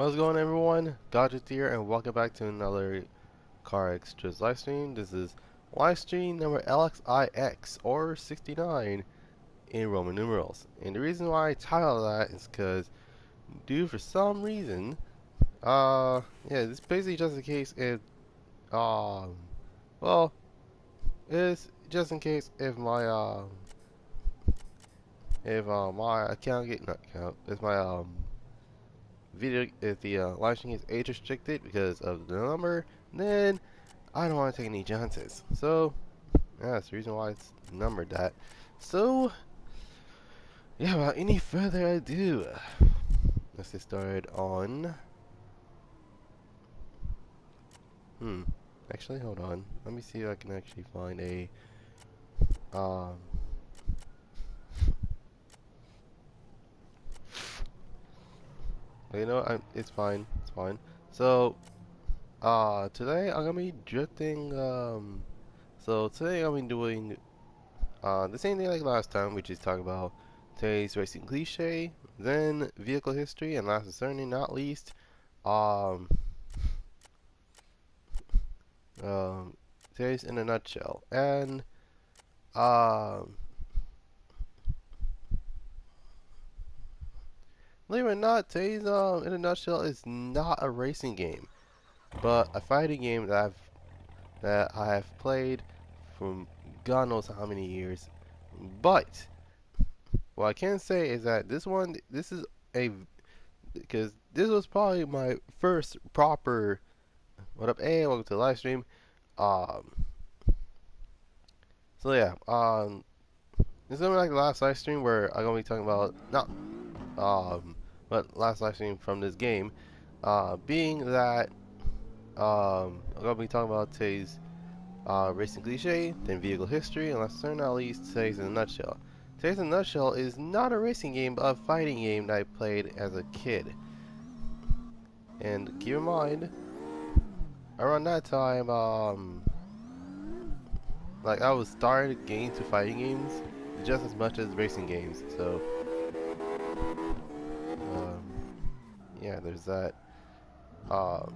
What's going on, everyone? Goddrifter here, and welcome back to another Car Extras live stream. This is live stream number LXIX or 69 in Roman numerals. And the reason why I titled that is because, due for some reason, yeah, this is basically just in case if, well, it's just in case if my account not account, if my video, if the live stream is age restricted because of the number, then I don't want to take any chances. So yeah, that's the reason why it's numbered that. So yeah, without any further ado, let's get started on. Actually, hold on. Let me see if I can actually find a um. You know, it's fine. It's fine. So today I'm gonna be drifting. So today I'm gonna be doing the same thing like last time, which is talk about today's racing cliche, then vehicle history, and last but certainly not least, um, today's in a nutshell. And um, believe it or not, today's in a nutshell is not a racing game, but a fighting game that I have played from God knows how many years. But what I can say is that this is a because this was probably my first proper. What up? Hey, welcome to the live stream. Um, so yeah, this is gonna be like the last live stream where I'm gonna be talking about not but last live stream from this game, being that I'm gonna be talking about today's racing cliche, then vehicle history, and last but not least, today's in a nutshell. Today's in a nutshell is not a racing game, but a fighting game that I played as a kid. And keep in mind, around that time, like I was starting to get into fighting games just as much as racing games. So, um, yeah, there's that. Um,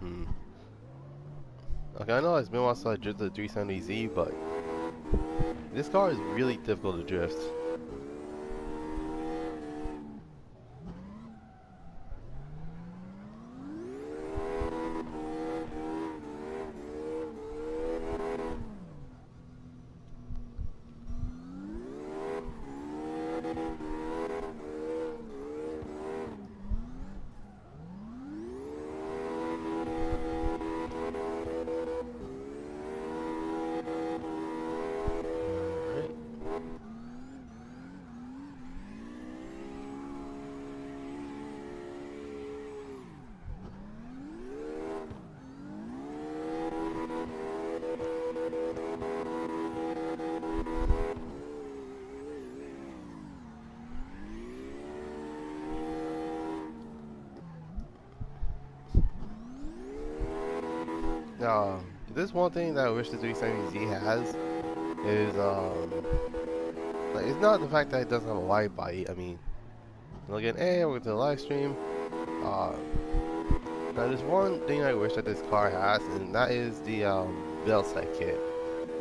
hmm. Okay, I know it's been a while since I drifted the 370Z, but this car is really difficult to drift. This one thing that I wish the 370Z has is like it's not the fact that it doesn't have a wide body. I mean, again, hey, we're to the live stream. Uh, Now there's one thing I wish that this car has, and that is the Velset kit.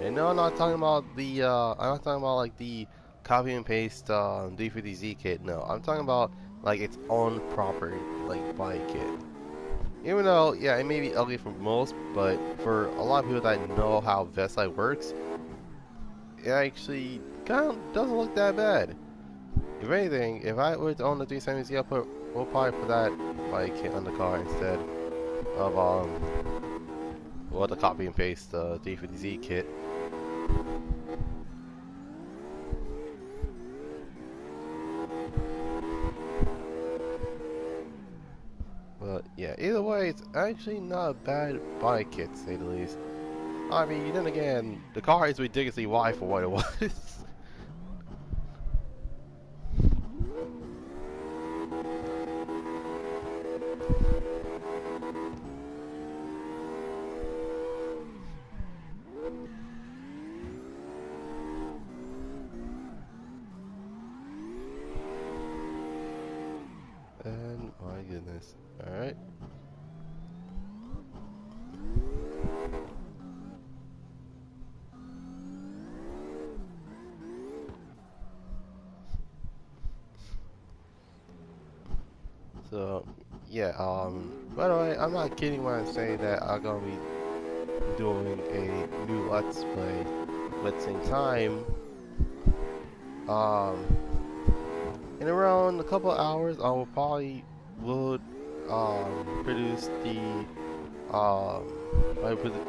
And no, I'm not talking about the I'm not talking about like the copy and paste D50Z kit. No, I'm talking about like its own proper like bike kit. Even though, yeah, it may be ugly for most, but for a lot of people that know how Vestlite works, it actually kind of doesn't look that bad. If anything, if I were to own the 370Z, we'll probably put that bike kit on the car instead of well, the copy and paste D50Z kit. But yeah, either way, it's actually not a bad bike kit, to say the least. I mean, then again, the car is ridiculously wide for what it was. goodness. Alright. So, yeah, by the way, I'm not kidding when I say that I'm gonna be doing a new Let's Play, but at the same time, in around a couple of hours, I will probably produce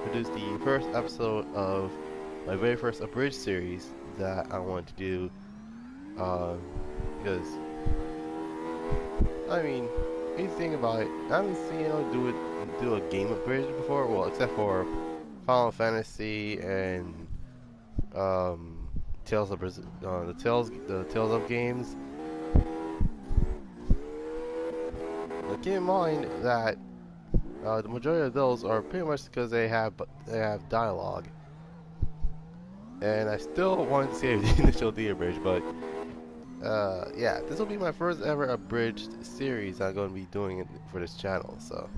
produce the first episode of my very first abridged series that I want to do, because I mean, if you think about it, I haven't seen do a game abridged before. Well, except for Final Fantasy and Tales of the Tales of games. But keep in mind that the majority of those are pretty much because they have dialogue, and I still wanted to save the initial D abridged, but yeah, this will be my first ever abridged series I'm going to be doing it for this channel. So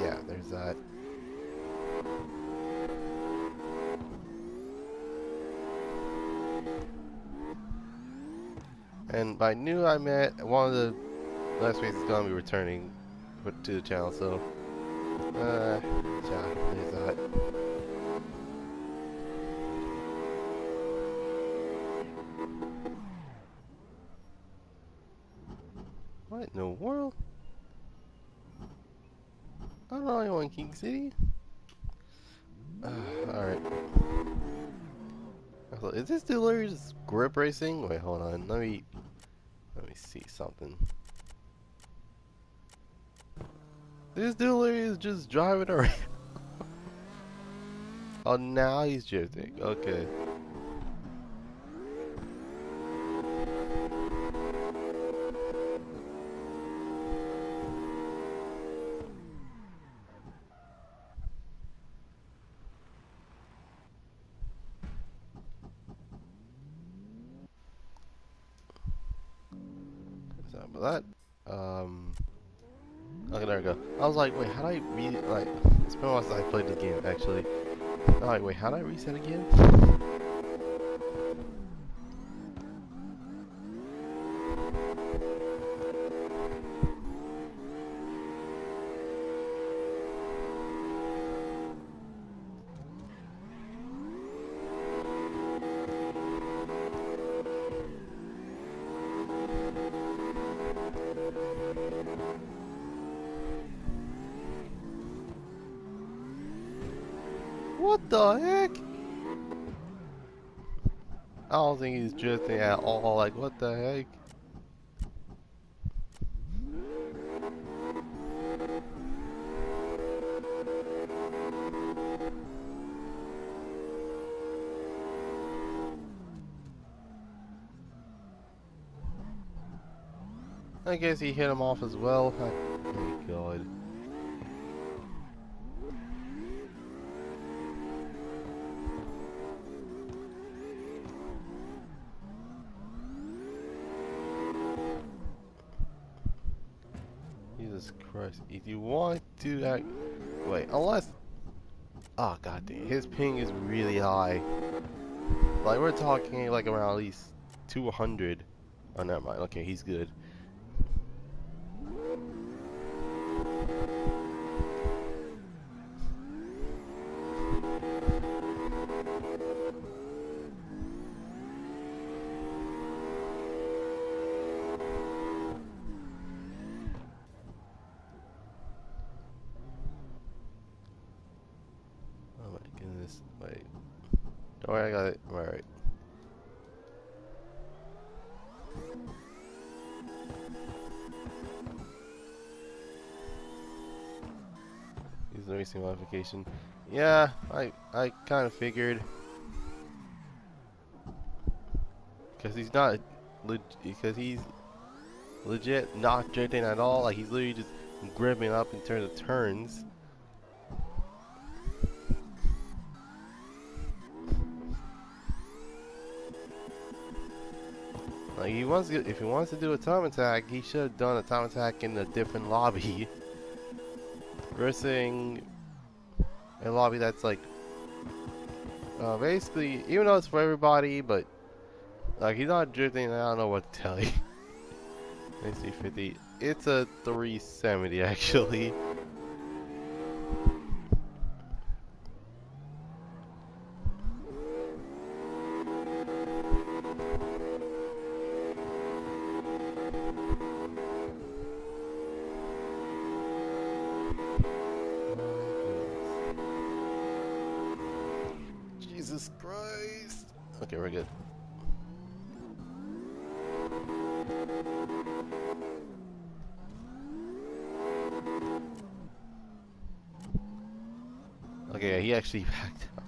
yeah, there's that. And by new, I meant one of the last weeks is going to be returning to the channel. So yeah, there's that. What in the world? I don't know anyone in King City. Alright. So, is this dude just grip racing? Wait, hold on. Let me see something. This dude is just driving around. Oh, now he's drifting. Okay. Sorry about that. Okay, there we go. I was like, wait, how do I like? It's been a while since I played this game, actually. I'm like, wait, how do I reset again? What the heck? I don't think he's drifting at all. Like, what the heck? I guess he hit him off as well. Oh my god. Jesus Christ. If you want to act... Wait, unless... Oh god damn. His ping is really high. Like, we're talking like around at least 200. Oh, never mind. Okay, he's good. Oh my goodness. Wait. Don't worry, I got it. Alright. Use the racing modification. Yeah, I kind of figured. Because he's not... Because he's legit not drifting at all. Like, he's literally just gripping up in terms of turns. Like he wants to, if he wants to do a time attack, he should have done a time attack in a different lobby, versus a lobby that's like basically, even though it's for everybody, but like he's not drifting. I don't know what to tell you. Let's see, 50. It's a 370 actually. Jesus Christ. Okay, we're good. Okay, yeah, he actually backed out.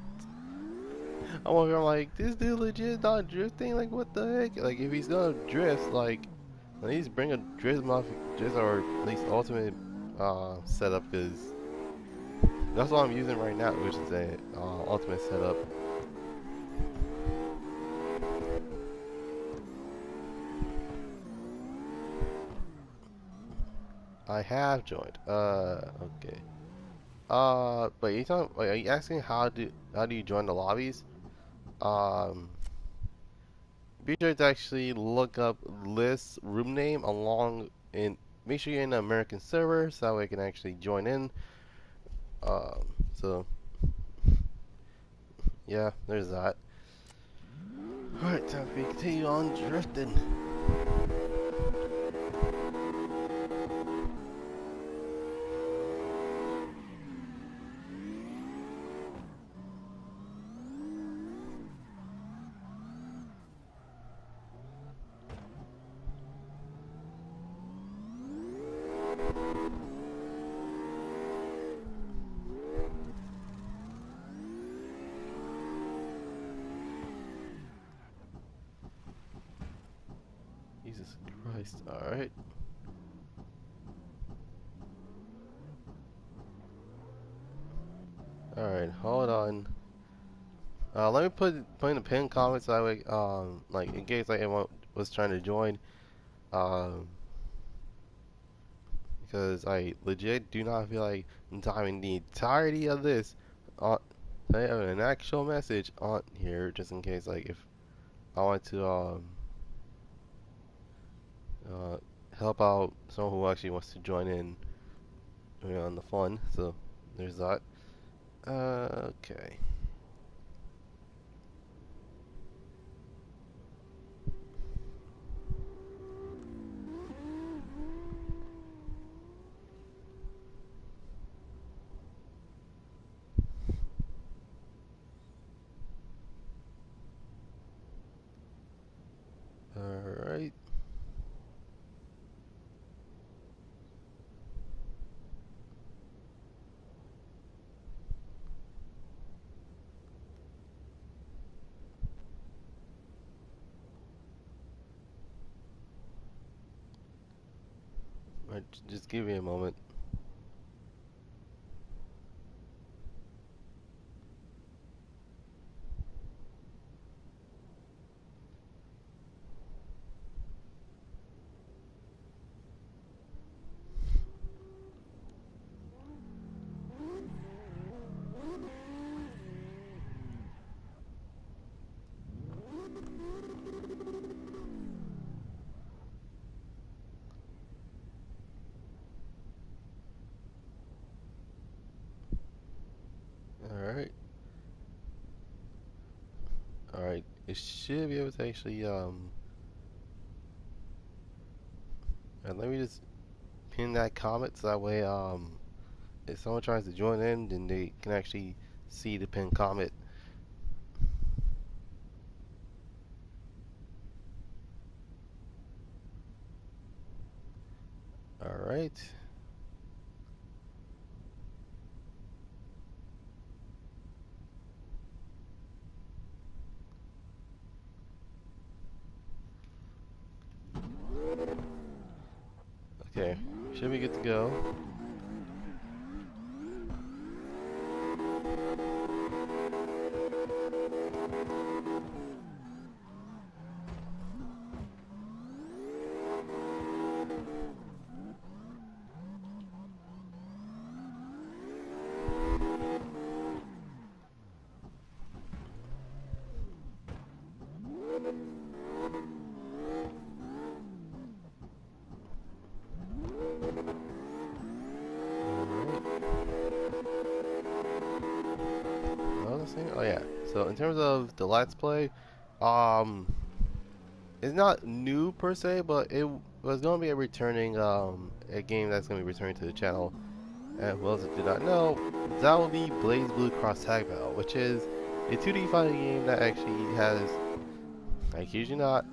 I'm over here, I'm like, this dude legit not drifting? Like, what the heck? Like, if he's gonna drift, like, at least bring a drift or at least ultimate setup, because that's what I'm using right now, which is a ultimate setup. I have joined. Okay. But you talking? Wait, are you asking how do you join the lobbies? Um, be sure to actually look up list room name along in. Make sure you're in the American server so that way I can actually join in. So yeah, there's that. Alright, time to continue on drifting. Jesus Christ, alright. Alright, hold on. Let me put in the pin comments so that way, like in case like anyone was trying to join, because I legit do not feel like timing the entirety of this on an actual message on here, just in case like if I want to uh, help out someone who actually wants to join in, you know, on the fun. So there's that. Okay. Alright. Just give me a moment. Alright. Alright. It should be able to actually and let me just pin that comment so that way if someone tries to join in, then they can actually see the pinned comment. Alright. Okay, should be good to go. Oh yeah. So in terms of the Let's Play, um, it's not new per se, but it was going to be a returning a game that's going to be returning to the channel. And for those that do not know, that will be Blaze Blue Cross Tag Battle, which is a 2D fighting game that actually has, I kid you not,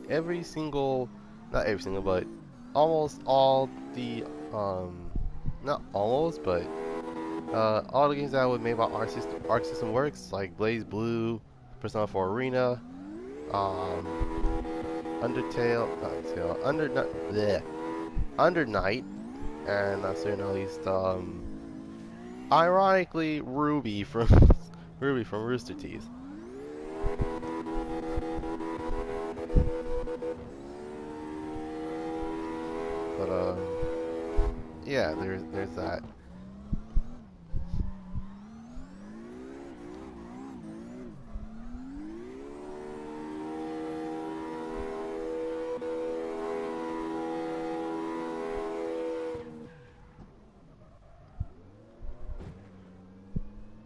every single, not every single, but almost all the, not almost, but all the games that would make about Arc System Works, like Blaze Blue, Persona 4 Arena, Undertale, not Undertale, Under Night, and last but not least, ironically, Ruby from Ruby from Rooster Teeth. But yeah, there's that.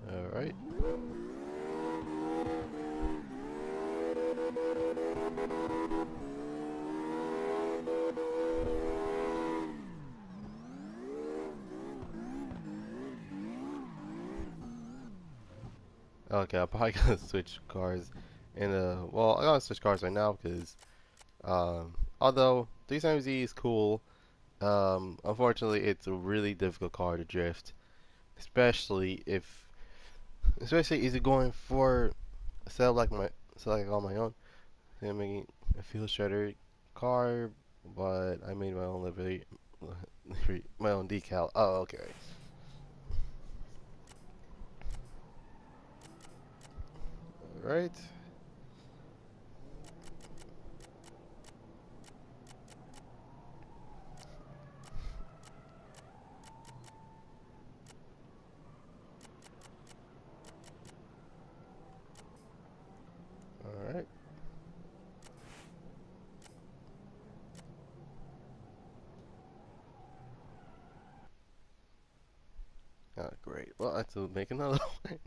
All right. Okay, I'm probably gonna switch cars. And well, I gotta switch cars right now because although 370Z is cool, unfortunately, it's a really difficult car to drift, especially if you're going for a setup like on my own. I'm making a field shredder car, but I made my own my own decal. Oh, okay. All right. All right. Ah, great. Well, I have to make another one.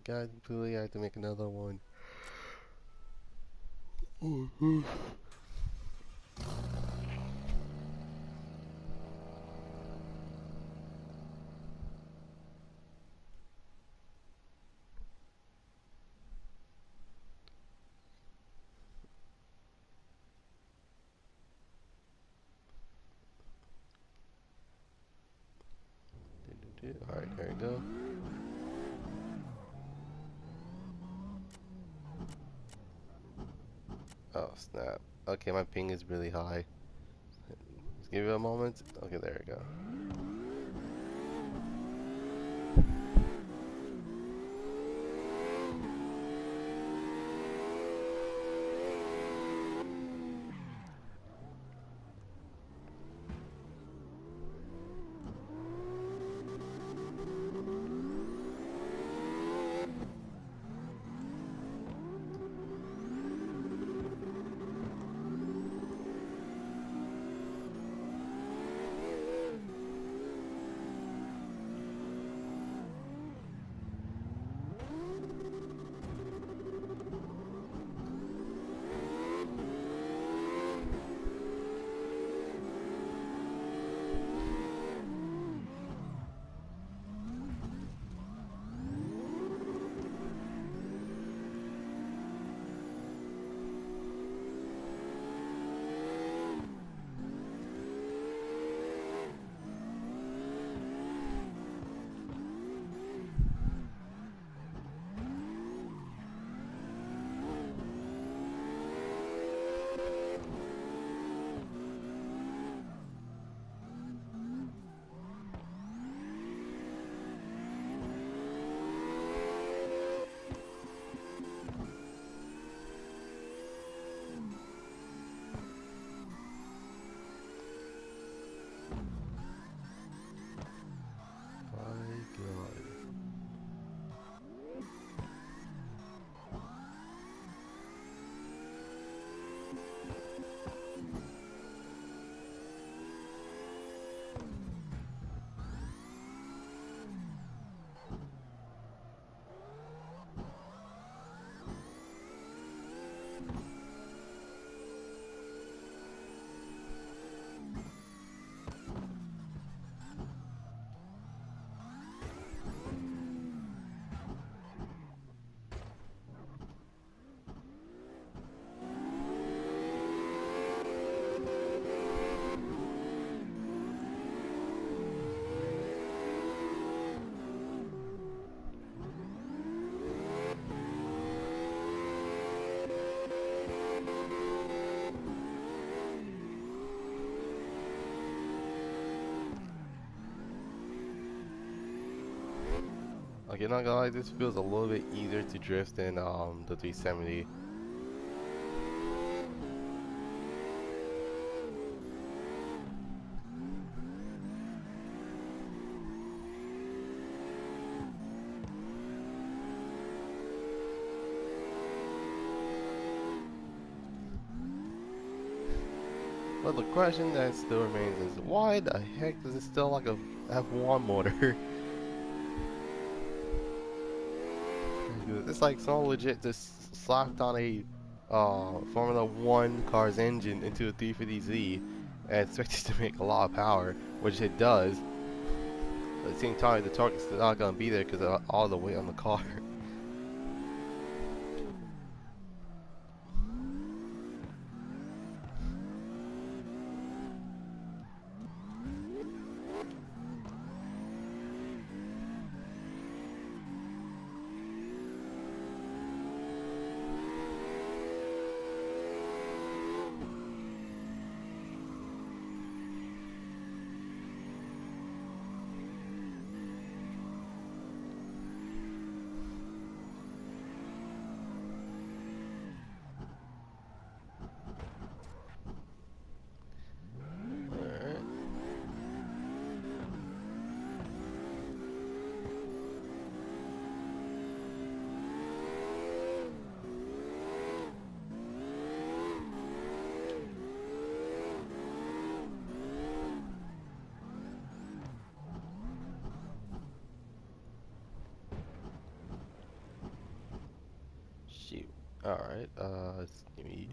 God, completely, I have to make another one. All right, there we go. Oh snap. Okay, my ping is really high. Just give it a moment. Okay, there we go. My God. Like, you're not gonna lie, this feels a little bit easier to drift than the 370. But the question that still remains is, why the heck does it still like a F1 motor? It's like someone legit just slapped on a Formula 1 car's engine into a 350Z and expected to make a lot of power, which it does. But at the same time, the torque is not going to be there because of all the weight on the car. Shoot. Alright, give me...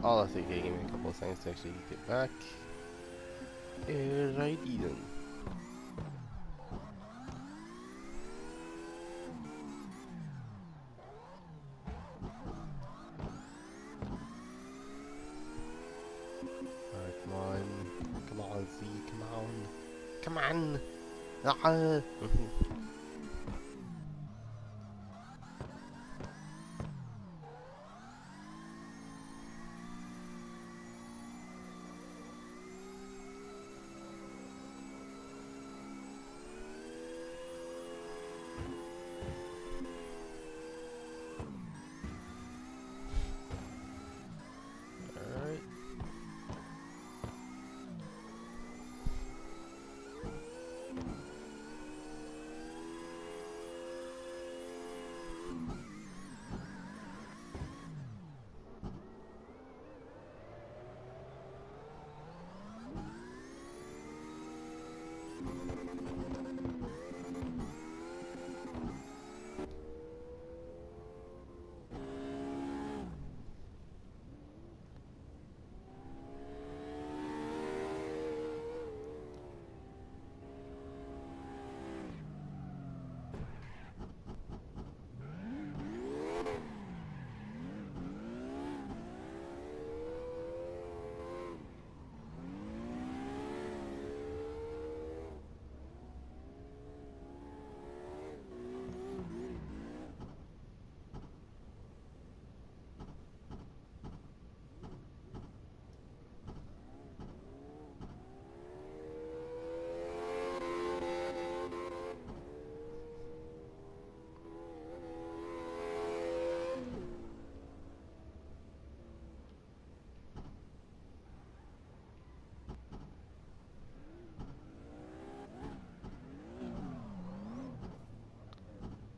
Oh, that's okay, give me a couple of seconds to actually get back. Alrighty then. Alright, come on. Come on, Z, come on. Come on! Ah!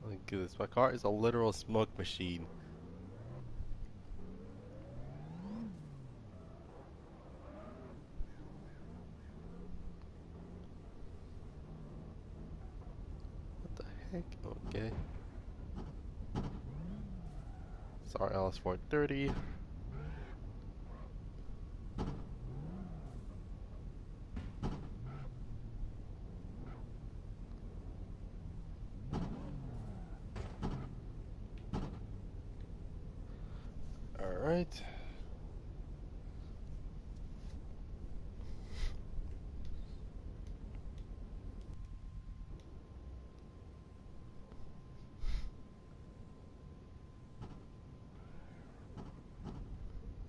Look at this, my car is a literal smoke machine. What the heck? Okay. Sorry, LS430. Alright.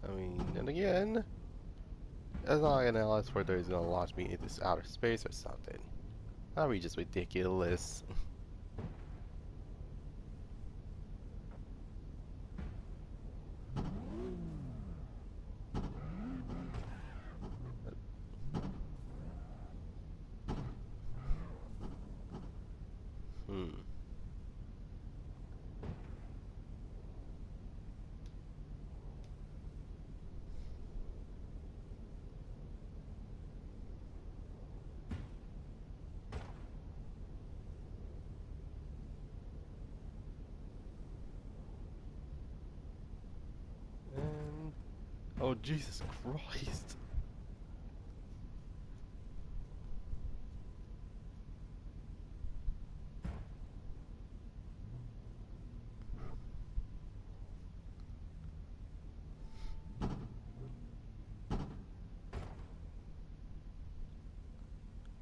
I mean, and again, it's not like an LS430 is gonna launch me into outer space or something. That'd be just ridiculous. Oh, Jesus Christ.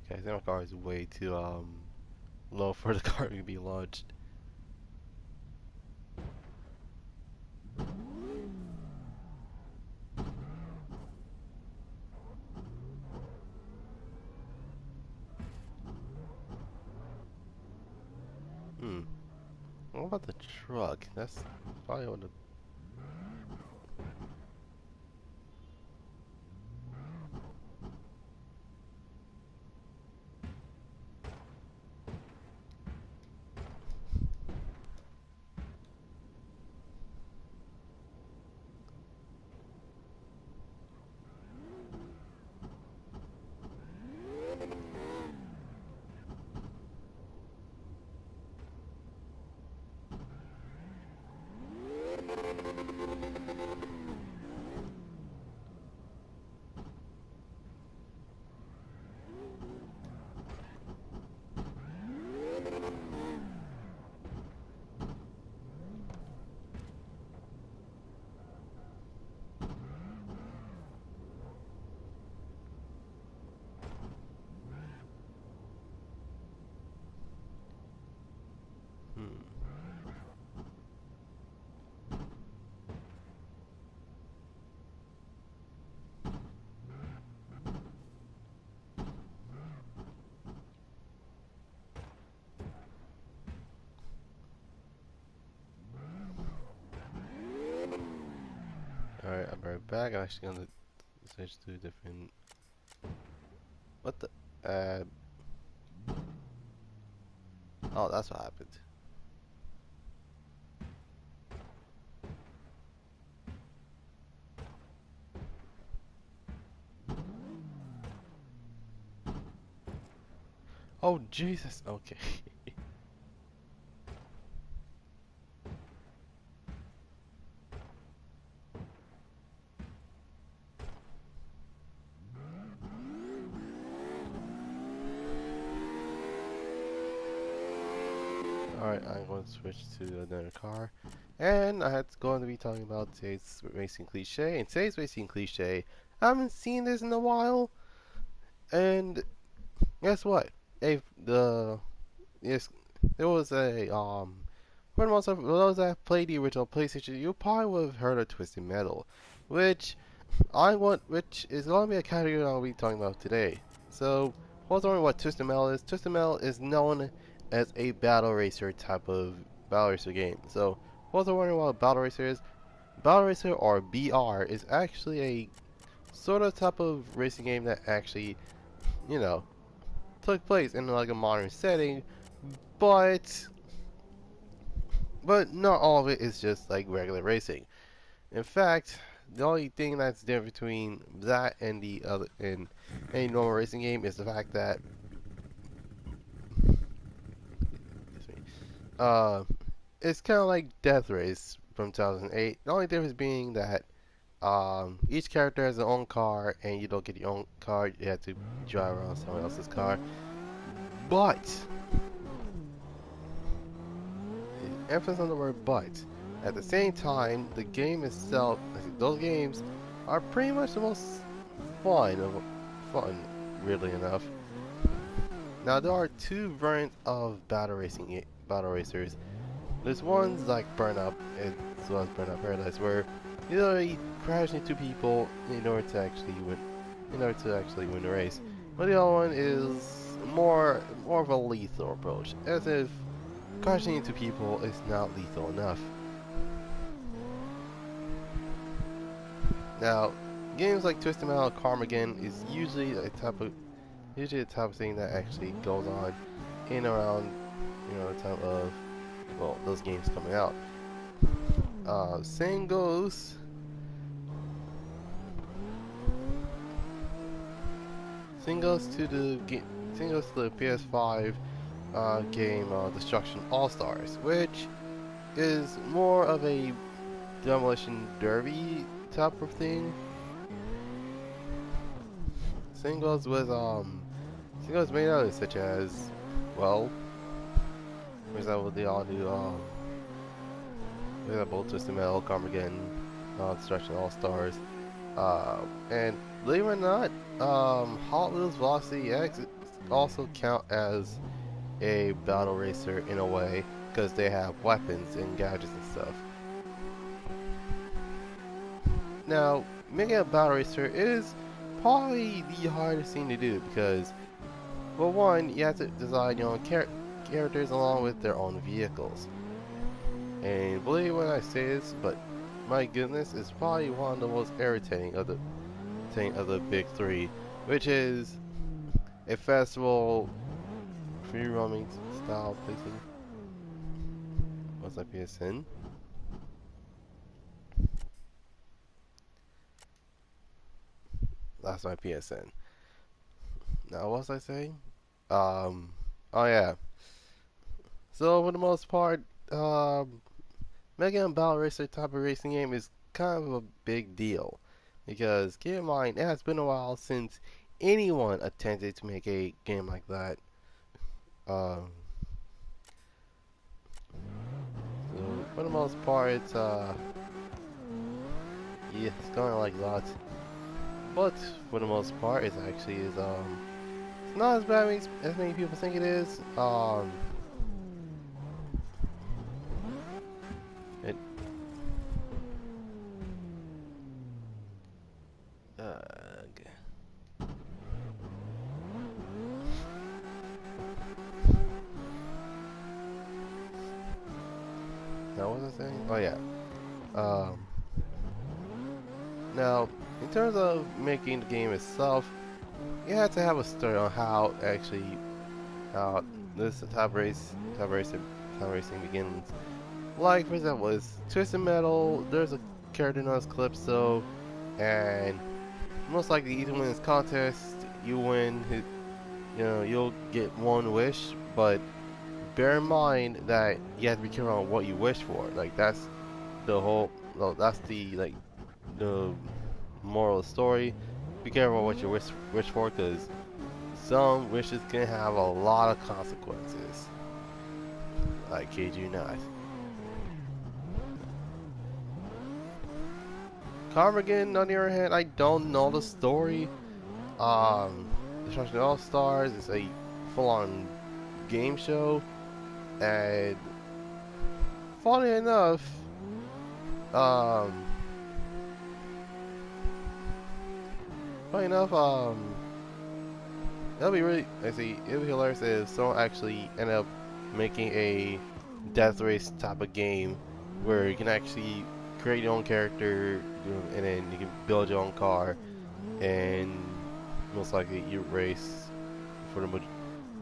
Okay, I think my car is way too low for the car to be launched. Hmm. What about the truck? That's probably what the... Hmm. Alright, I'm right back. I'm actually gonna switch to a different... What the... Oh, that's what happened. Oh, Jesus. Okay. Alright, I'm going to switch to another car. And I had going to be talking about today's racing cliche. And today's racing cliche, I haven't seen this in a while. And guess what? If the yes, there was a for most of those that played the original PlayStation, you probably would have heard of Twisted Metal, which which is going to be a category I'll be talking about today. So, who's wondering what Twisted Metal is? Twisted Metal is known as a battle racer type of battle racer game. So, who's wondering what a battle racer is? Battle racer or BR is actually a sort of type of racing game that actually, you know, took place in like a modern setting, but not all of it is just like regular racing. In fact, the only thing that's different between that and the other and any normal racing game is the fact that uh, it's kind of like Death Race from 2008. The only difference being that each character has their own car, and you don't get your own car. You have to drive around someone else's car. But emphasis on the word but. At the same time, the game itself, those games are pretty much the most fun, weirdly enough. Now there are two variants of battle racers. There's ones like Burnout as well as Burnout Paradise, where you literally crash into people in order to actually win the race. But the other one is more of a lethal approach, as if crashing into people is not lethal enough. Now, games like Twisted Metal Carmageddon is usually the type of thing that actually goes on in around the time of those games coming out. Same goes to the PS5 game Destruction All Stars, which is more of a demolition derby type of thing. Same goes with same goes many others such as, well, for example, they all do for example, Twisted Metal, Carmageddon, Destruction All Stars, and believe it or not, Hot Wheels Velocity X also count as a battle racer in a way because they have weapons and gadgets and stuff. Now, making a battle racer is probably the hardest thing to do because, for one, you have to design your own characters along with their own vehicles. And believe me when I say this, but my goodness, it's probably one of the most irritating of the big three, which is a festival free roaming style placing. What's my PSN? That's my PSN. Now, what was I saying? Oh yeah. So for the most part, making a battle racer type of racing game is kind of a big deal because keep in mind it has been a while since anyone attempted to make a game like that. So for the most part, it's yeah, it's going like that. But for the most part, it actually is it's not as bad as many people think it is. It okay. Now what was I saying? Oh yeah. Um, Now, in terms of making the game itself, you have to have a story on how actually how this type racing begins. Like for example, it's Twisted Metal. There's a character known as Calypso, and most likely either win this contest, you win. You know, you'll get one wish, but bear in mind that you have to be careful on what you wish for. Like that's the whole. Well, that's the moral of the story. Be careful what you wish for, because some wishes can have a lot of consequences. I kid you not. Carmageddon, on the other hand, I don't know the story. Destruction All Stars is a full-on game show, and funny enough, it'll be it'll be hilarious if someone actually end up making a death race type of game where you can actually create your own character, and then you can build your own car, and most likely you race for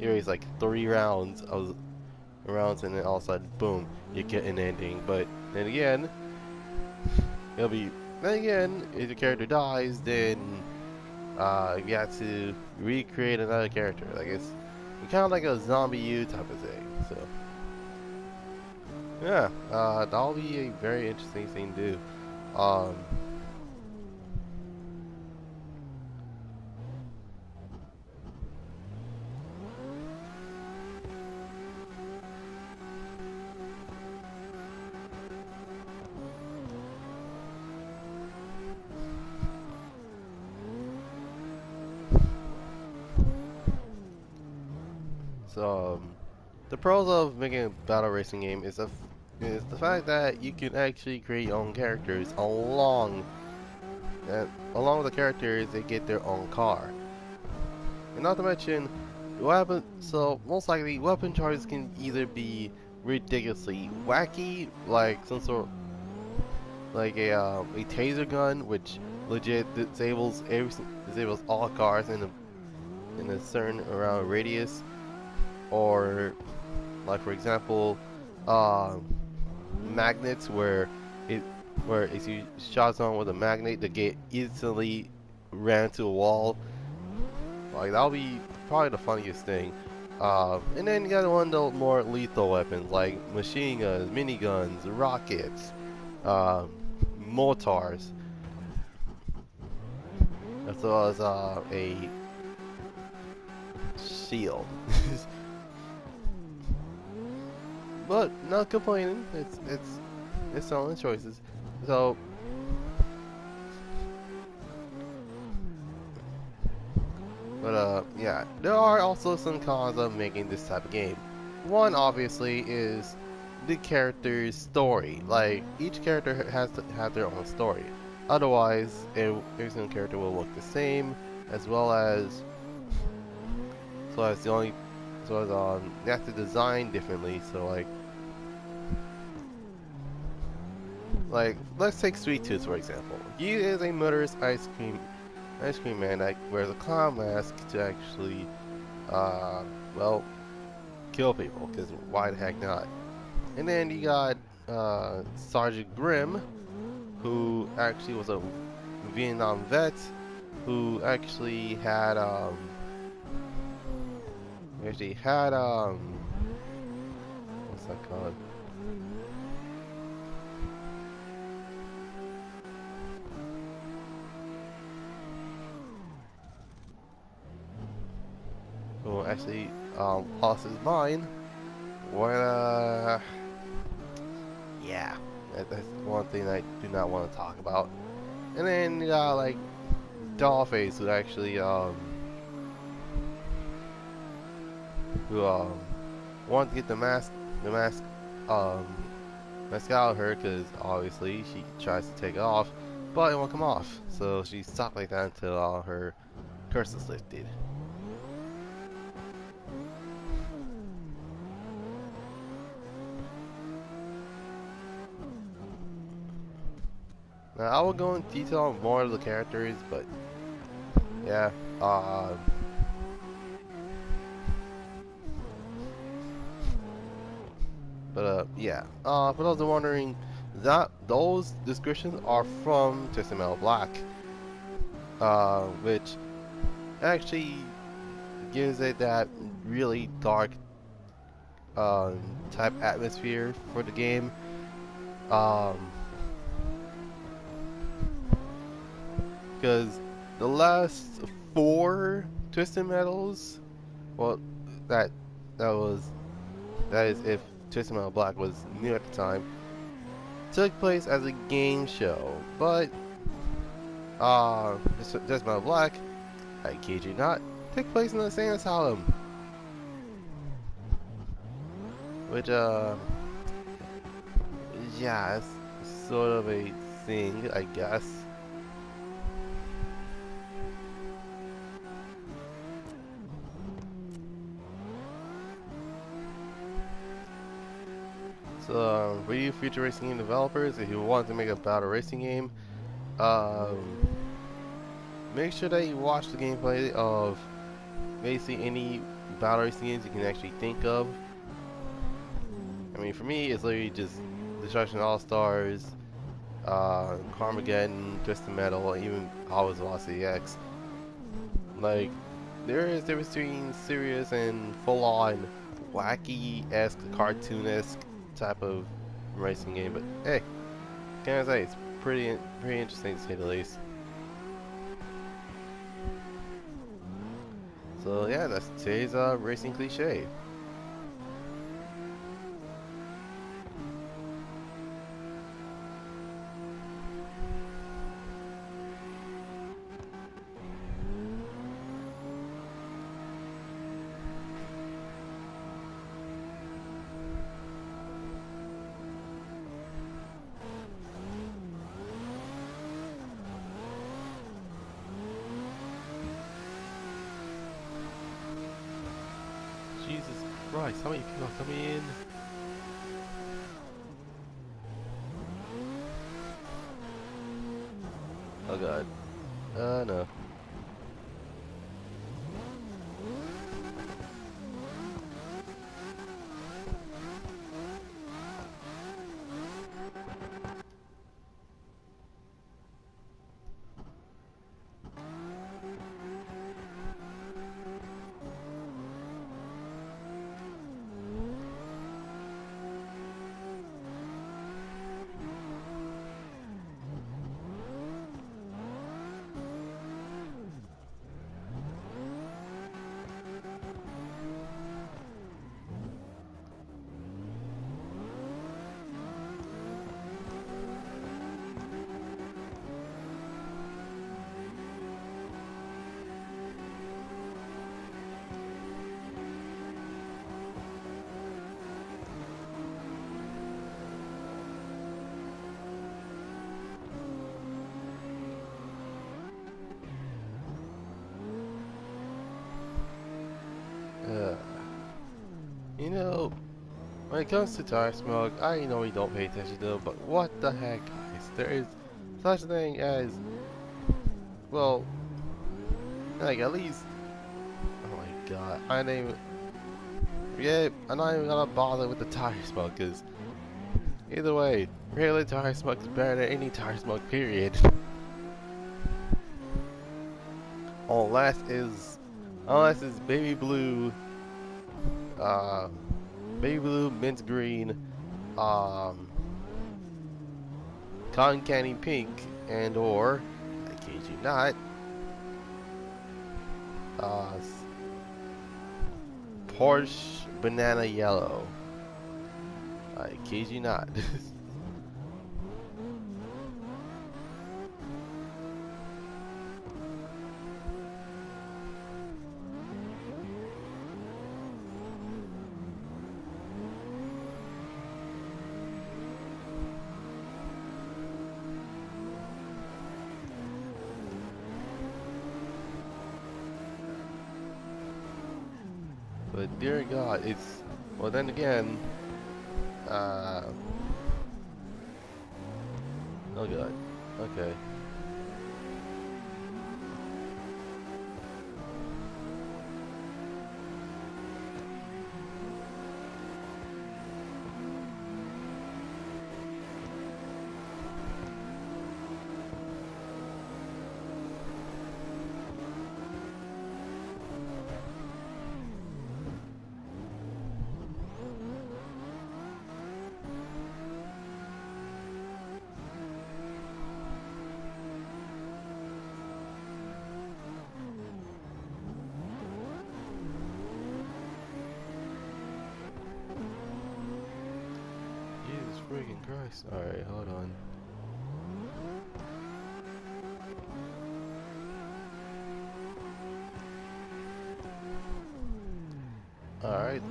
you race like 3 rounds, and then all of a sudden, boom, you get an ending. But then again, if your character dies, then you have to recreate another character. Like it's kind of like a zombie U type of thing. So yeah, that'll be a very interesting thing to do. The pros of making a battle racing game is the fact that you can actually create your own characters along with the characters. They get their own car, and not to mention so most likely weapon charges can either be ridiculously wacky, like some sort like a taser gun, which legit disables all cars in a certain around radius, or like for example, magnets where if you shot someone with a magnet, they get instantly ran to a wall. Like that'll be probably the funniest thing. And then you got one of the more lethal weapons like machine guns, miniguns, rockets, mortars. as well as a shield. But not complaining. It's own choices. So, but yeah, there are also some cons of making this type of game. One obviously is the character's story. Like each character has to have their own story. Otherwise, every single character will look the same, as well as the only they have to design differently. So like let's take Sweet Tooth for example. He is a murderous ice cream man that wears a clown mask to actually well kill people. Because why the heck not? And then you got Sergeant Grimm, who actually was a Vietnam vet, who actually had what's that called? Who actually lost his mind when yeah, that's one thing I do not want to talk about. And then you got like Dollface, who actually who wanted to get the um mask out of her because obviously she tries to take it off, but it won't come off. So she's stuck like that until her curse is lifted. Now I will go in detail on more of the characters, but yeah, yeah. For those who are wondering, those descriptions are from Twisted Metal Black, which actually gives it that really dark type atmosphere for the game. Because the last 4 Twisted Metals, well, that is if Twisted Metal Black was new at the time, took place as a game show. But Twisted Metal Black, I kid you not, took place in the same asylum, which yeah, it's sort of a thing, I guess. So, for you future racing game developers, if you want to make a battle racing game, make sure that you watch the gameplay of basically any battle racing games you can actually think of. I mean, for me, it's literally just Destruction All Stars, Carmageddon, Twisted Metal, and even Always Velocity X. Like, there is difference between serious and full-on wacky-esque, cartoon-esque type of racing game. But hey, can I say it's pretty interesting to say the least. So yeah, that's today's racing cliche. Jesus Christ, how many people are coming in? Oh god. No. When it comes to tire smoke, I know you don't pay attention to it, but what the heck, guys? There is such a thing as, well, like at least, oh my god, I didn't even, yeah, I'm not even gonna bother with the tire smoke, because either way, regular tire smoke is better than any tire smoke, period. Unless it's uh, baby blue, mint green, um, cotton candy pink, and or, I kid you not, uh, Porsche banana yellow. I kid you not. But dear God, it's, well then again, oh God, okay. Jesus freaking Christ. Alright, hold on. Alright,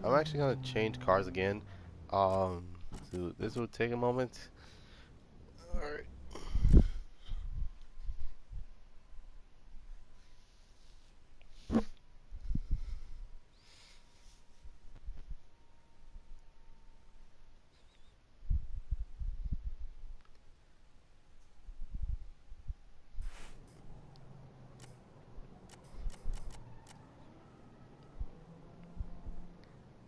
I'm actually gonna change cars again. Um, so this will take a moment. Alright.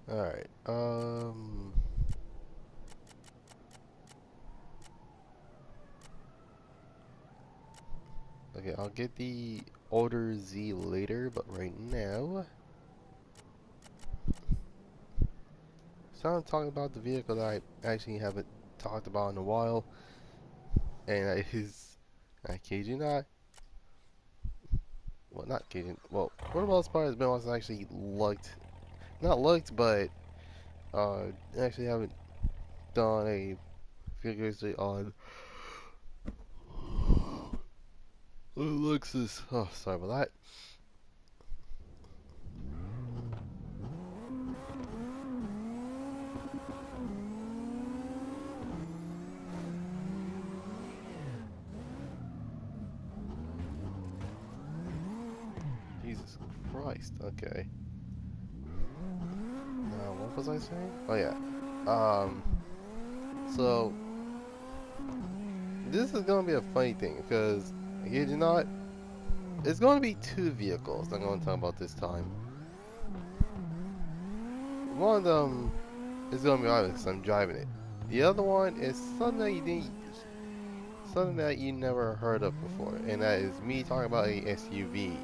Alright, okay, I'll get the older Z later, but right now, so I'm talking about the vehicle that I actually haven't talked about in a while, and that is, I kid you not, well, not kidding, well, for the most part, it's been once I actually not looked, but, actually haven't done a vigorously on Luxus. Oh, sorry about that. Jesus Christ. Okay. Now, what was I saying? Oh yeah. So this is gonna be a funny thing because, I kid you not, it's gonna be two vehicles I'm gonna talk about this time. One of them is gonna be obvious because I'm driving it. The other one is something that you never heard of before, and that is me talking about a SUV.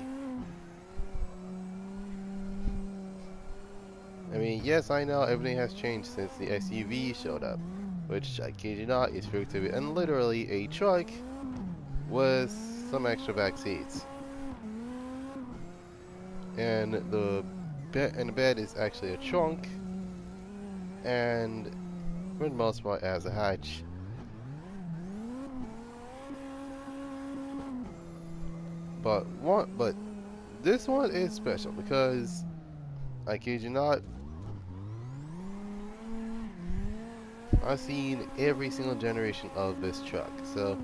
I mean, yes, I know everything has changed since the SUV showed up, which, I kid you not, is proved to be and literally a truck with some extra back seats. And the bed is actually a trunk, and for the most part, has a hatch. But this one is special because, I kid you not, I've seen every single generation of this truck. So,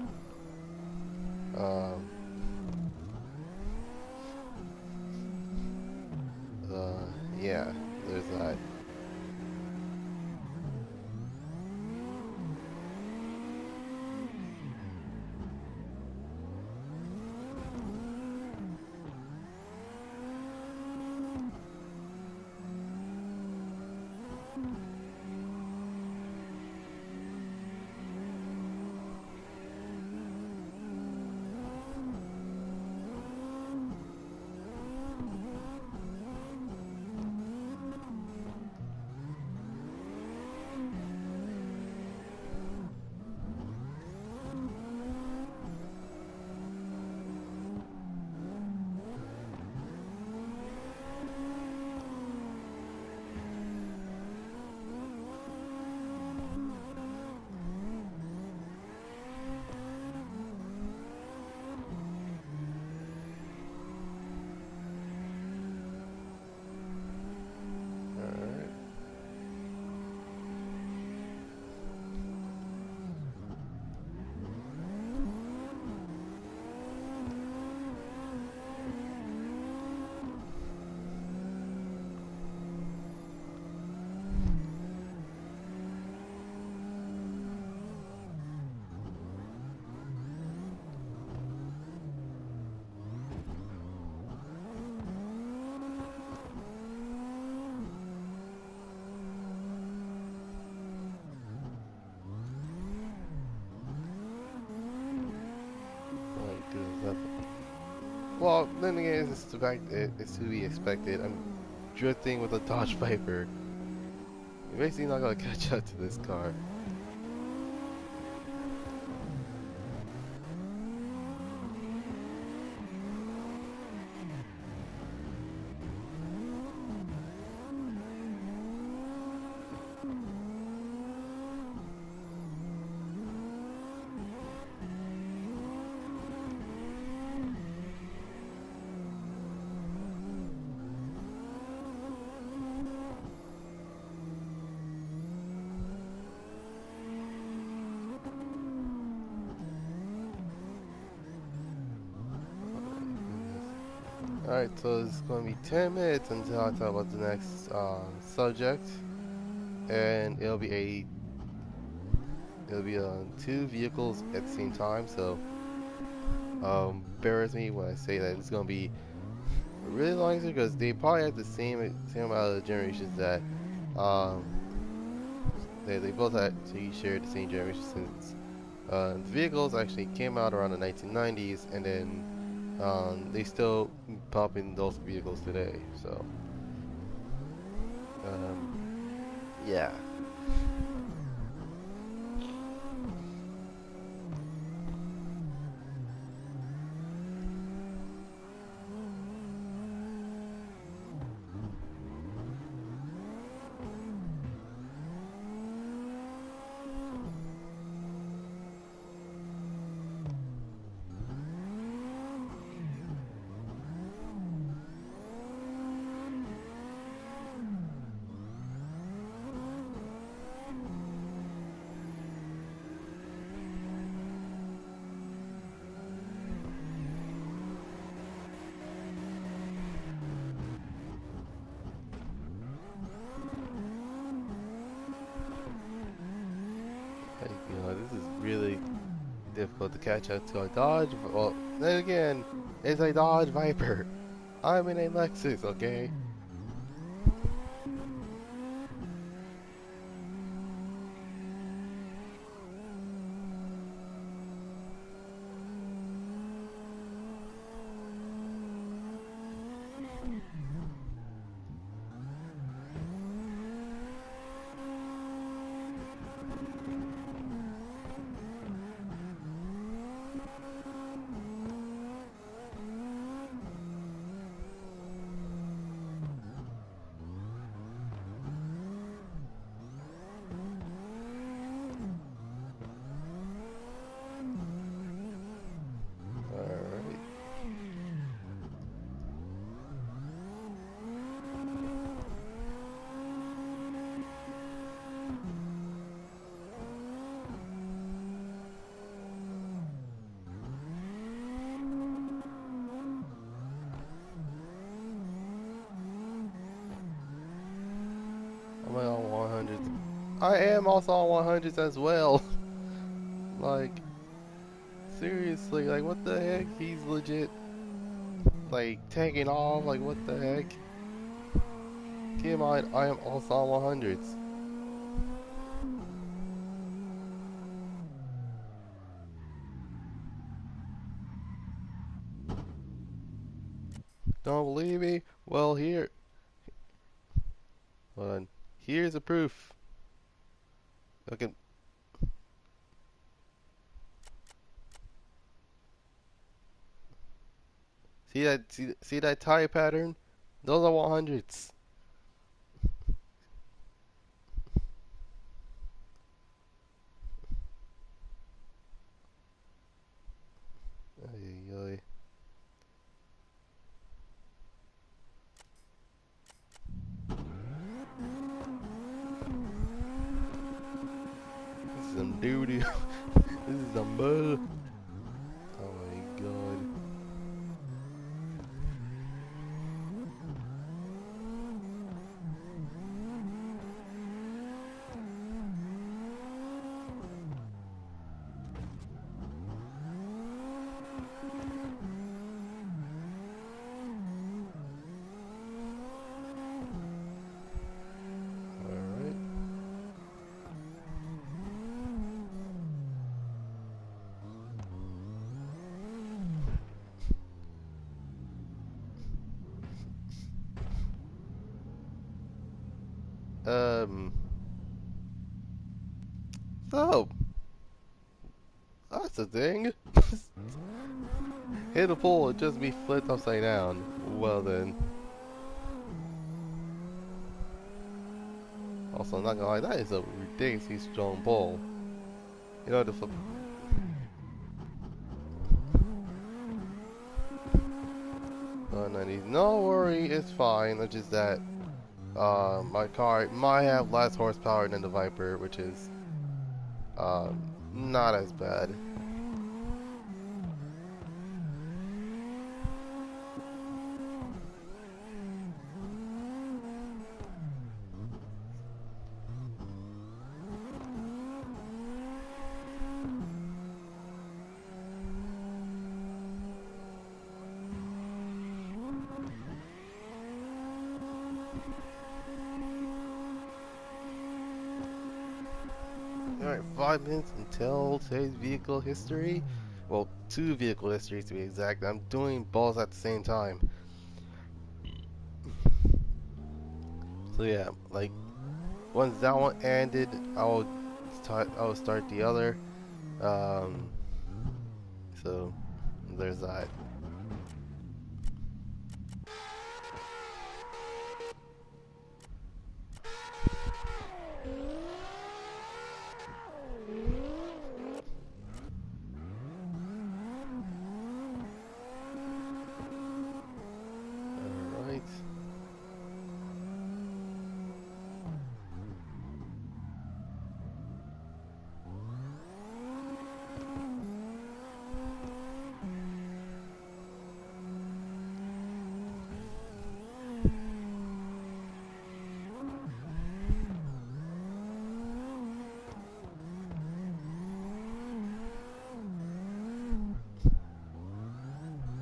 um, yeah, there's that. Well, then again, it's the fact it's to be expected. I'm drifting with a Dodge Viper. You're basically not gonna catch up to this car. Alright, so it's going to be 10 minutes until I talk about the next subject, and it'll be on two vehicles at the same time. So bear with me when I say that it's going to be a really long answer because they probably have the same amount of generations that um, they both actually share the same generation since the vehicles actually came out around the 1990s, and then they still pop in those vehicles today. So um, yeah. Like, this is really difficult to catch up to a Dodge. Well, then again, it's a Dodge Viper. I'm in a Lexus, okay? Alright. I'm on 100s. I am also on 100s as well. Like, seriously, like, what the heck? He's legit, like, taking off. Like, what the heck? Keep in mind, I am also on 100s. Don't believe me? Well, hold on. Here's a proof. Okay. See that tire pattern? Those are 100s. Ay, ay. This is some doo doo. This is some bull. Oh my god. Alright. So, that's the thing. Hit a pole, it just be flipped upside down. Well then. Also, I'm not gonna lie, that is a ridiculously strong pole. You know, the flip. No worry, it's fine. It's just that my car might have less horsepower than the Viper, which is not as bad. Alright, 5 minutes until today's vehicle history. Well, 2 vehicle histories to be exact. I'm doing both at the same time. So yeah, like once that one ended, I'll start the other. Um, so there's that. Alright.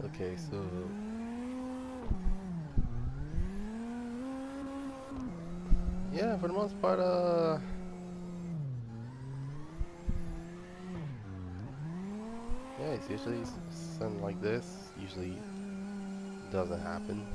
Okay, so yeah, for the most part, yeah, it's usually something like this. Usually doesn't happen.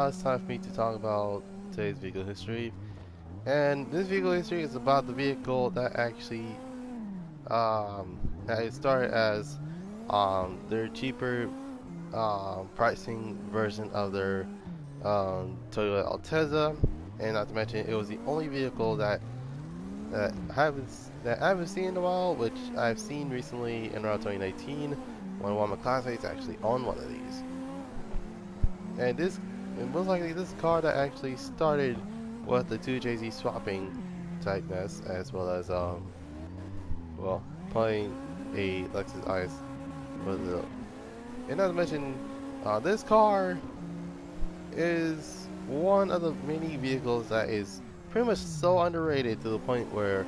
now it's time for me to talk about today's vehicle history. And this vehicle history is about the vehicle that actually that it started as their cheaper pricing version of their Toyota Altezza, and not to mention it was the only vehicle that I haven't seen in a while, which I've seen recently in around 2019 when one of my classmates actually owned one of these. And most likely this car that actually started with the two JZ swapping type mess, as well as well, playing a Lexus IS with the, and not to mention this car is one of the many vehicles that is pretty much so underrated to the point where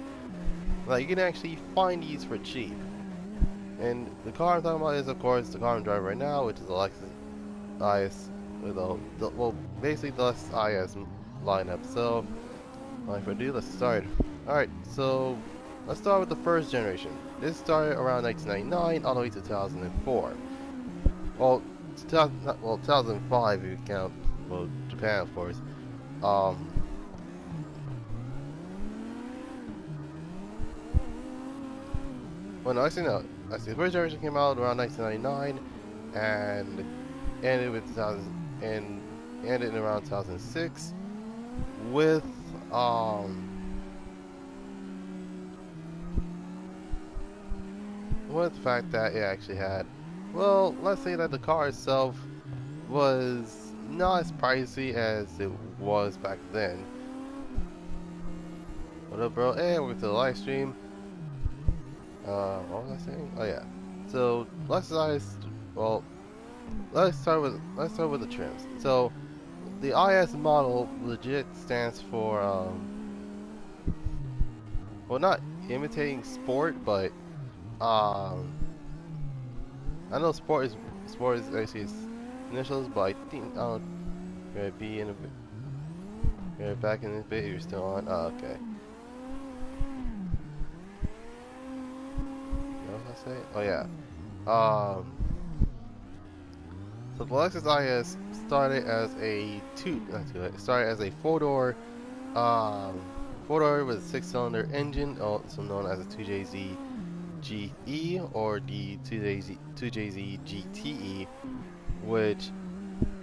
like you can actually find these for cheap. And the car I'm talking about is of course the car I'm driving right now, which is a Lexus IS with well, basically the Lexus IS lineup. So without further ado, let's start. Alright, so let's start with the first generation. This started around 1999 all the way to 2004. Well, 2005 if you count, well, Japan of course. Well, no, actually no. Actually, the first generation came out around 1999 and ended with 2000 and ended in around 2006 with the fact that it actually had, well, let's say that the car itself was not as pricey as it was back then. What up, bro? Hey, welcome to the live stream. What was I saying? Oh yeah. So Lexus, well, let's start with the trims. So the IS model legit stands for well, not imitating sport, but I know sport is actually its initials, but I think gonna be in a bit. Gonna back in a bit. You're still on. Oh, okay. What was I saying? Oh yeah. So the Lexus IS started as a started as a four-door with a six-cylinder engine, also known as a 2JZ GE or the 2JZ GTE, which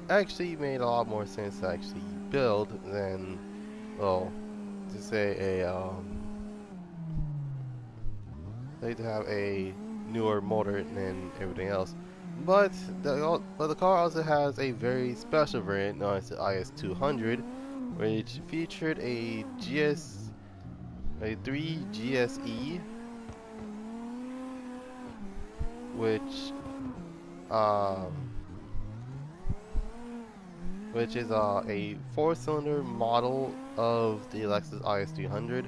actually made a lot more sense to actually build than, well, to say they have a newer motor than everything else. But the car also has a very special variant known as the IS200, which featured a 3 GSE, which is a four-cylinder model of the Lexus IS300.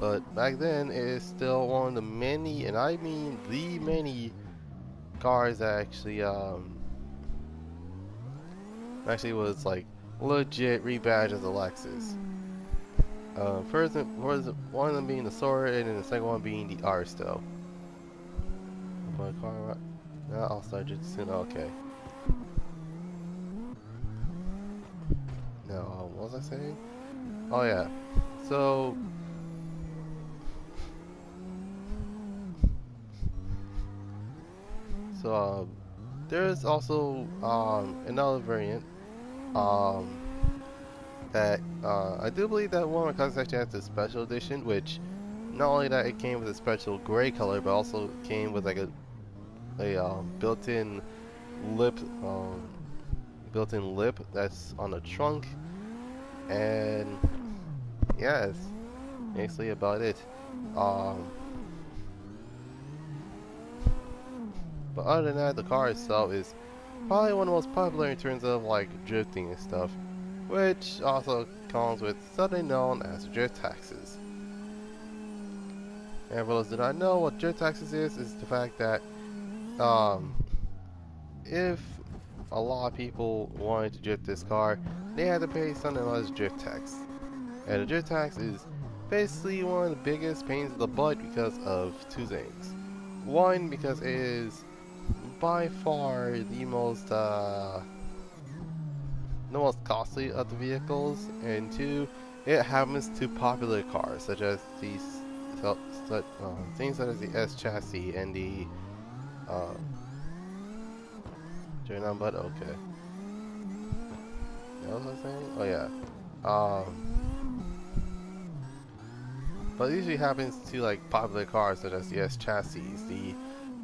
But back then, it is still one of the many, and I mean the many, cars that actually was like legit rebadged as a Lexus. First one of them being the Sora, and then the second one being the Aristo. Now I'll start just soon. Okay. Now, what was I saying? Oh yeah. So there's also another variant that I do believe that one of my cousins actually has a special edition, which not only that it came with a special gray color, but also came with like a built-in lip that's on the trunk, and yeah, it's basically about it. But other than that, the car itself is probably one of the most popular in terms of like drifting and stuff, which also comes with something known as drift taxes. And for those that don't know what drift taxes is the fact that if a lot of people wanted to drift this car, they had to pay something known as drift tax. And the drift tax is basically one of the biggest pains in the butt because of two things. One, because it is by far the most costly of the vehicles, and two, it happens to popular cars such as these things such as the S chassis and the turn on, but okay. What was I saying? Oh yeah. But it usually happens to like popular cars such as the S chassis, the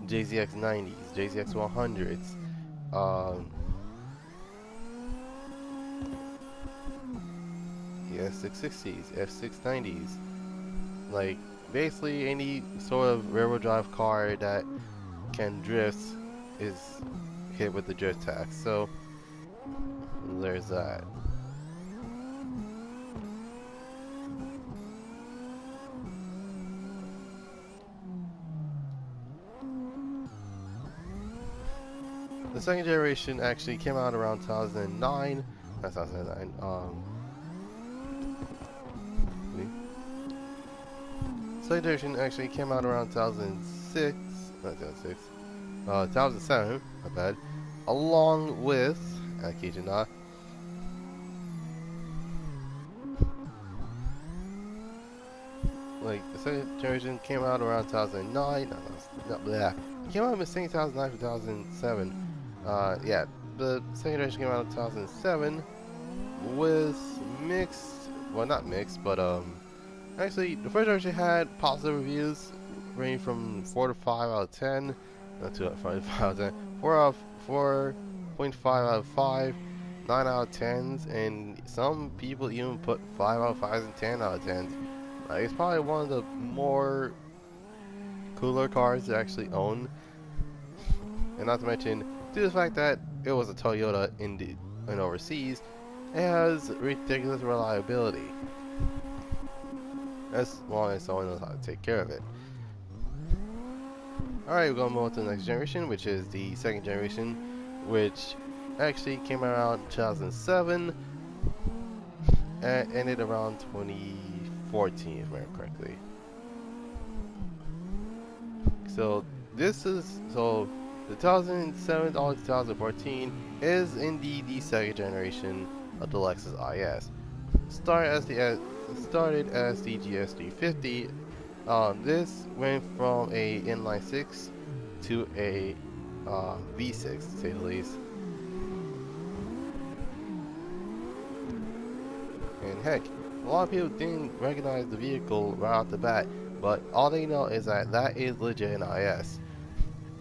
JZX90s, JZX100s, the S660s, F690s. Like basically any sort of rear-wheel drive car that can drift is hit with the drift tax. So there's that. The second generation actually came out around 2009. That's 2009. Second generation actually came out around 2006. Not 2006. 2007. My bad. Along with, I kid you not, like the second generation came out around 2009. It came out in the same 2009 to 2007. Yeah, the second generation came out in 2007 with mixed, well not mixed, but actually the first generation had positive reviews ranging from 4 to 5 out of 10, not 2 out of 5 out of 10, 4.5 out of 5, 9 out of 10s, and some people even put 5 out of 5s and 10 out of 10s. It's probably one of the more cooler cars to actually own, and not to mention, due to the fact that it was a Toyota in overseas, it has ridiculous reliability, as long as someone knows how to take care of it. Alright, we're going to move on to the next generation, which is the second generation, which actually came around 2007 and ended around 2014, if I remember correctly. So this is, so the 2007 all 2014 is indeed the second generation of the Lexus IS. Started as the GS350. This went from a inline 6 to a V6, to say the least. And heck, a lot of people didn't recognize the vehicle right off the bat, but all they know is that that is legit an IS.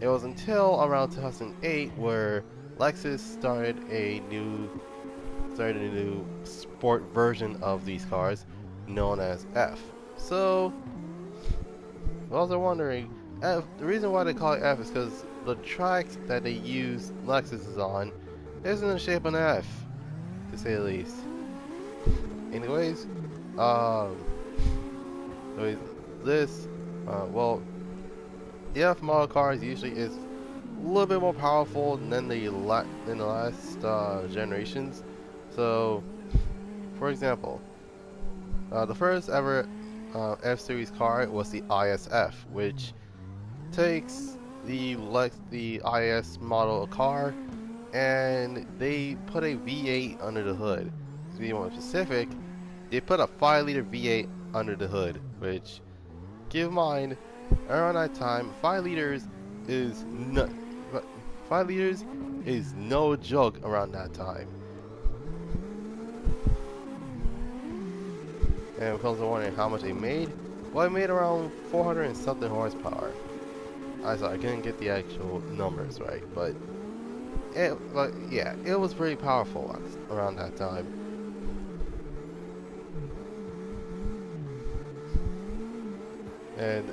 It was until around 2008 where Lexus started a new sport version of these cars known as F. So, I was wondering, F, the reason why they call it F is because the track that they use Lexus is on is in the shape of an F, to say the least. Anyways, well, the F model cars usually is a little bit more powerful than the last generations. So, for example, the first ever F-Series car was the ISF, which takes the IS model car and they put a V8 under the hood. To be more specific, they put a 5-liter V8 under the hood, which, keep in mind, around that time, 5 liters is no joke around that time. And because I'm wondering how much it made, well, it made around 400 and something horsepower. I couldn't get the actual numbers right, but yeah, it was pretty powerful around that time. And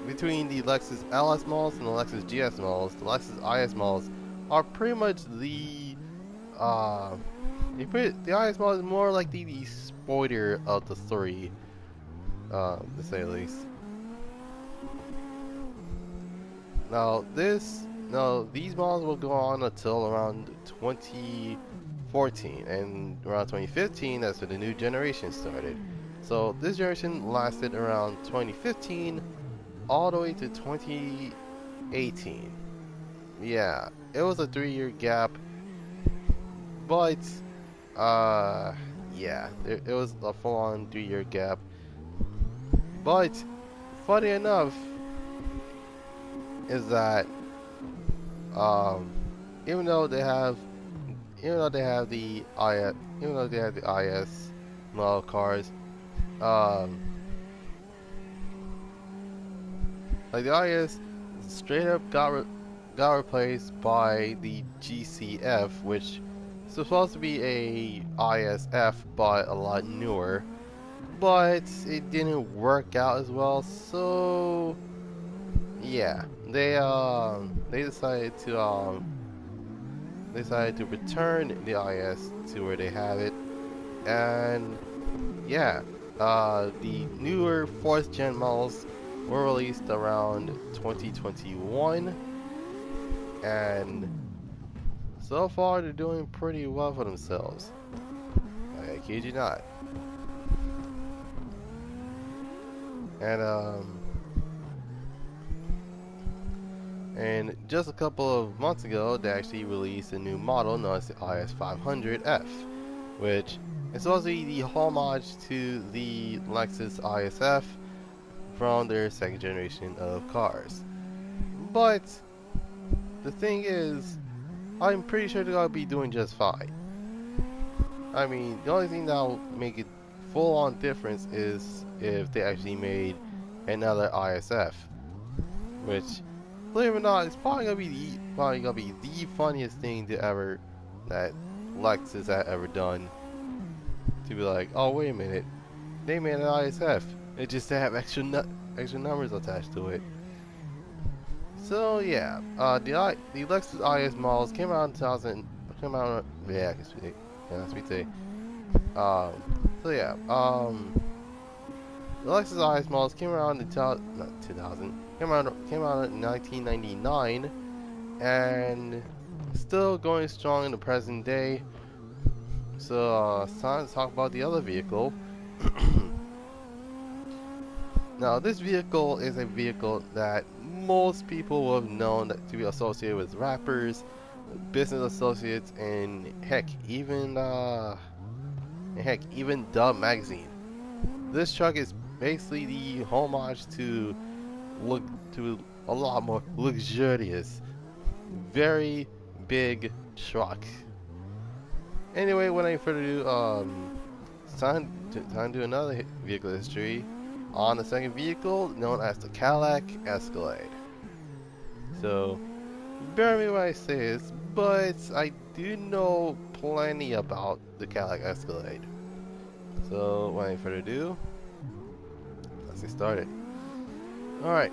between the Lexus LS models and the Lexus GS models, the Lexus IS models are pretty much the IS model is more like the spoiler of the three, to say the least. Now these models will go on until around 2014, and around 2015 that's when the new generation started. So this generation lasted around 2015 all the way to 2018. yeah, it was a 3-year gap, but yeah, it was a full-on 3-year gap. But funny enough, is that um, even though they have, even though they have the IS, even though they have the IS model cars, um, like the IS straight up got replaced by the GCF, which is supposed to be a ISF but a lot newer, but it didn't work out as well. So yeah, they decided to return the IS to where they had it, and yeah, the newer 4th gen models were released around 2021, and so far they're doing pretty well for themselves. I kid you not. And just a couple of months ago, they actually released a new model known as the IS500F, which is supposed to be the homage to the Lexus ISF from their 2nd generation of cars. But the thing is, I'm pretty sure they're gonna be doing just fine. I mean, the only thing that'll make it full-on difference is if they actually made another ISF, which, believe it or not, it's probably gonna be the funniest thing to ever that Lexus had ever done. To be like, oh wait a minute, they made an ISF. It just to have extra numbers attached to it. So yeah, the Lexus IS models came out in 2000. Came out, yeah, I guess we say. So yeah, the Lexus IS models came around in not 2000. Came out in 1999, and still going strong in the present day. So it's time to talk about the other vehicle. Now, this vehicle is a vehicle that most people will have known to be associated with rappers, business associates, and heck, even Dub Magazine. This truck is basically the homage to a lot more luxurious, very big truck. Anyway, without any further ado, it's time to do another vehicle history on the second vehicle known as the Calgary Escalade. So, bear with me when I say this, but I do know plenty about the Calgary Escalade. So, without any further ado, let's get started. Alright.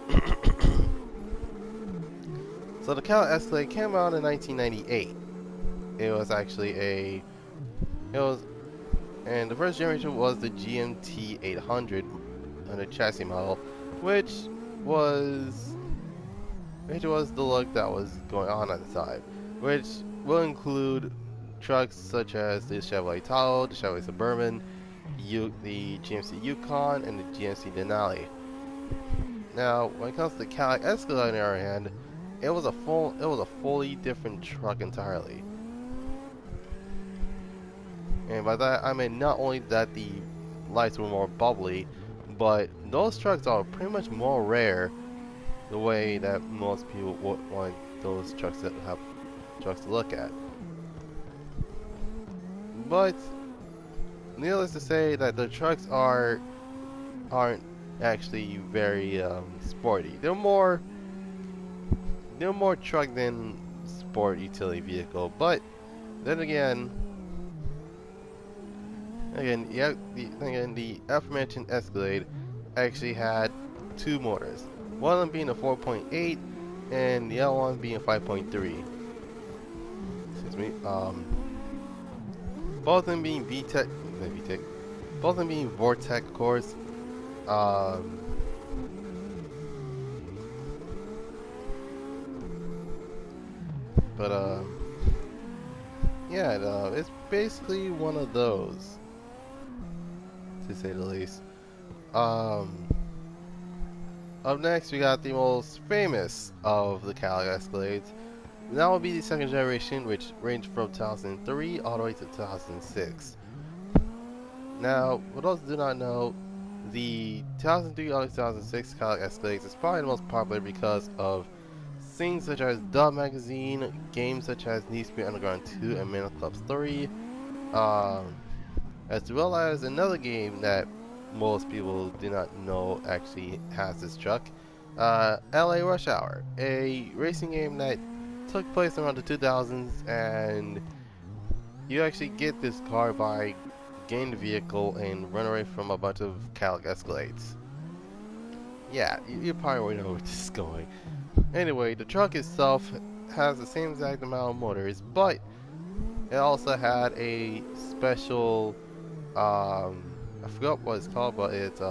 So, the Calgary Escalade came out in 1998. It was actually and the first generation was the GMT 800 under chassis model, which was the look that was going on at the time, which will include trucks such as the Chevrolet Tahoe, the Chevrolet Suburban, the GMC Yukon, and the GMC Denali. Now, when it comes to the Calgary Escalade, on the other hand, it was a fully different truck entirely. And by that, I mean not only that the lights were more bubbly, but those trucks are pretty much more rare the way that most people would want those trucks to have trucks to look at. But needless to say that the trucks aren't actually very sporty. They're more truck than sport utility vehicle. But then again, the aforementioned Escalade actually had 2 motors. One of them being a 4.8 and the other one being a 5.3. Excuse me. Both of them being both of them being Vortec, of course. Yeah, it's basically one of those, to say the least. Up next, we got the most famous of the Calgary Escalades, That will be the second generation, which ranged from 2003 all the way to 2006. Now, for those who do not know, the 2003 all the way to 2006 Calgary Escalades is probably the most popular because of things such as Dub Magazine, games such as Need for Speed Underground 2 and Man Clubs 3, as well as another game that most people do not know actually has this truck, LA Rush Hour, a racing game that took place around the 2000s, and you actually get this car by getting the vehicle and run away from a bunch of Calgary Escalades. Yeah, you probably already know where this is going. Anyway, the truck itself has the same exact amount of motors, but it also had a special, I forgot what it's called, but it's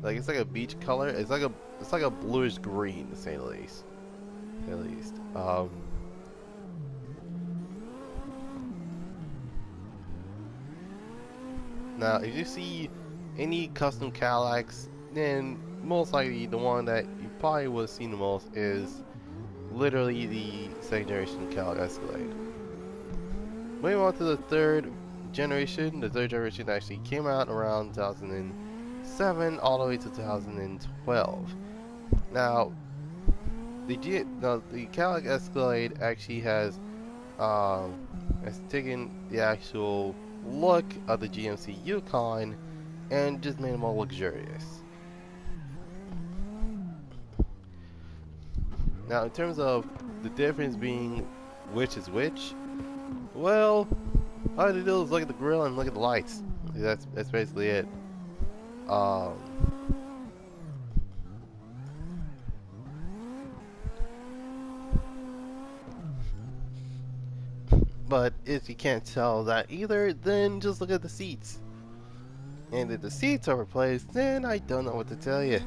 like it's like a beach color. It's like a bluish green, to say the least. At least. Now, if you see any custom Cadillacs, then most likely the one that you probably would have seen the most is literally the second generation Cadillac Escalade. Moving on to the third generation. The third generation actually came out around 2007 all the way to 2012. Now, the Cadillac Escalade actually has taken the actual look of the GMC Yukon and just made it more luxurious. Now, in terms of the difference being which is which, well, all you do is look at the grill and look at the lights. That's basically it. But if you can't tell that either, then just look at the seats. And if the seats are replaced, then I don't know what to tell you.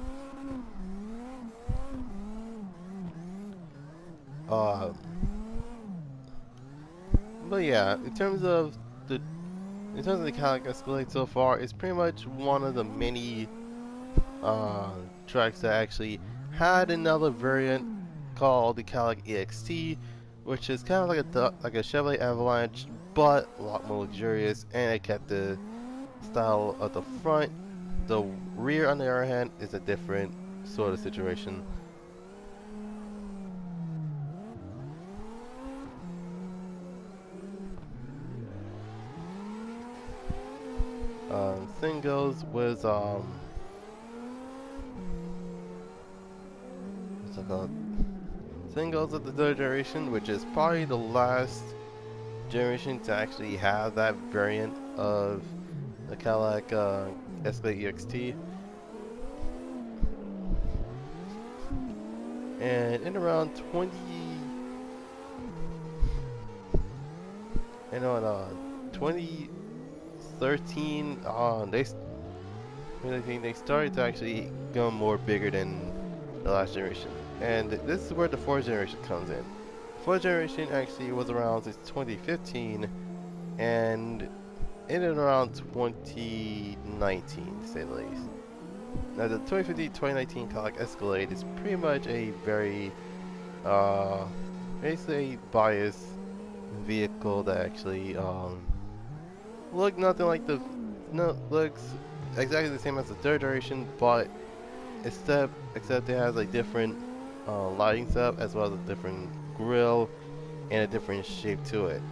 But yeah, in terms of the Cadillac Escalade so far, it's pretty much one of the many trucks that actually had another variant called the Cadillac EXT, which is kind of like a Chevrolet Avalanche, but a lot more luxurious, and it kept the style of the front. The rear, on the other hand, is a different sort of situation. Thing goes with thing goes with the third generation, which is probably the last generation to actually have that variant of the Cadillac Escalade EXT. And in around 2013, they started to actually go more bigger than the last generation. And this is where the fourth generation comes in. Fourth generation actually was around since 2015 and ended around 2019, to say the least. Now the 2015-2019 Cadillac Escalade is pretty much a very, basically biased vehicle that actually, look nothing like looks exactly the same as the third generation, but except it has a different lighting setup as well as a different grille and a different shape to it.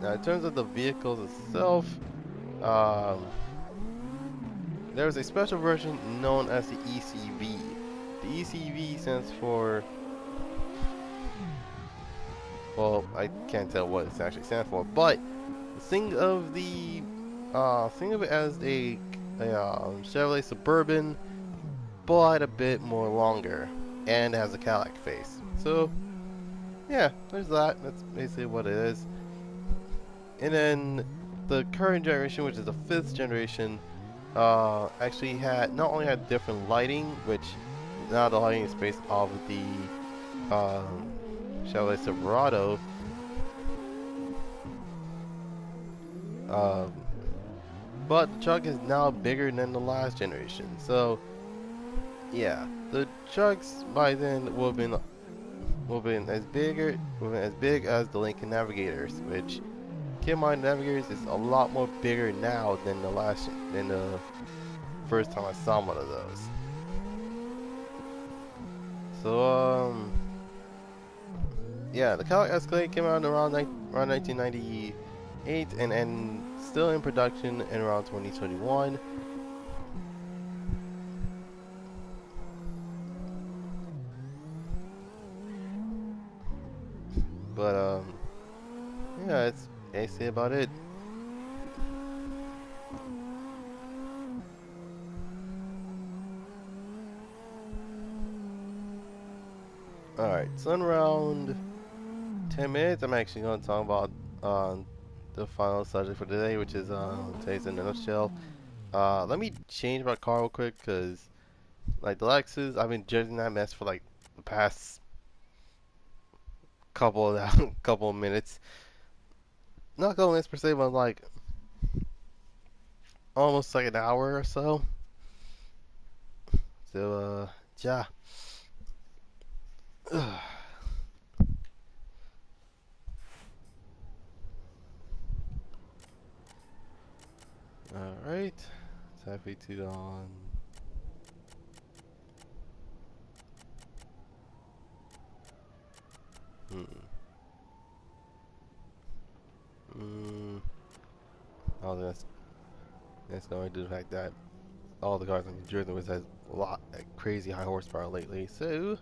Now, in terms of the vehicles itself, there's a special version known as the ECV. The ECV stands for, well, I can't tell what it actually stands for, but think of it as a Chevrolet Suburban, but a bit more longer, and has a Cadillac face. So, yeah, there's that. That's basically what it is. And then the current generation, which is the fifth generation, actually not only had different lighting, which now the lighting is based off of the Chevrolet Silverado. But the truck is now bigger than the last generation. So yeah, the trucks by then will have been as big as the Lincoln Navigators, which keep in mind Navigators is a lot more bigger now than the first time I saw one of those. So yeah, the Calgary Escalade came out around 1998 and still in production in around 2021. But yeah, it's basically about it. All right, so in around 10 minutes, I'm actually going to talk about the final subject for today, which is today's in a nutshell. Let me change my car real quick, cause like the Lexus, I've been judging that mess for like the past couple of minutes. Not couple minutes per se, but like almost like an hour or so. So yeah. All right. It's happy to on. Hmm. Mm. Oh, that's going to the fact that all the cars I'm driven with has a lot like, crazy high horsepower lately. So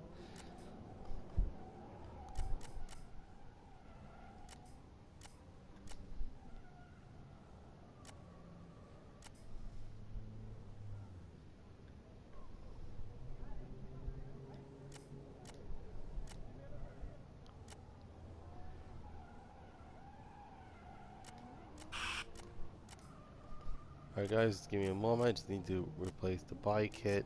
alright guys, just give me a moment. I just need to replace the bike kit.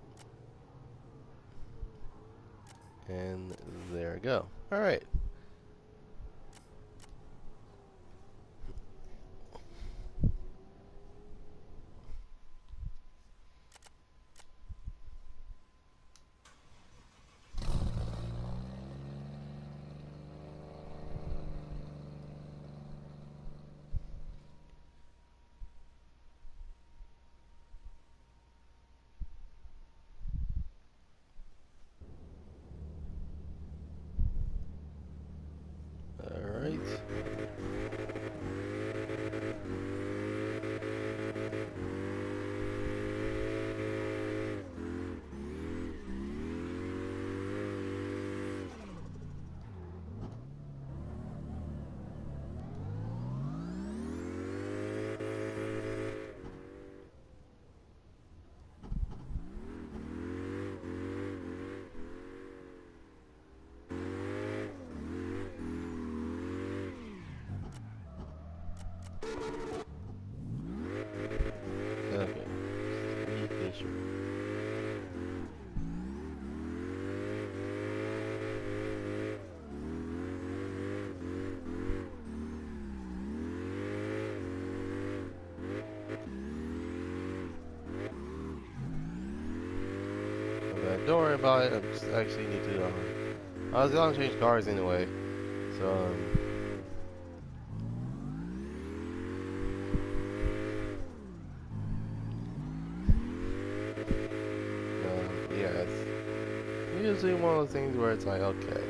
And there we go. Alright. Alright. Okay. Making sure. Okay, don't worry about it. I just actually need to. I was gonna change cars anyway. So yeah, it's usually one of those things where it's like, okay,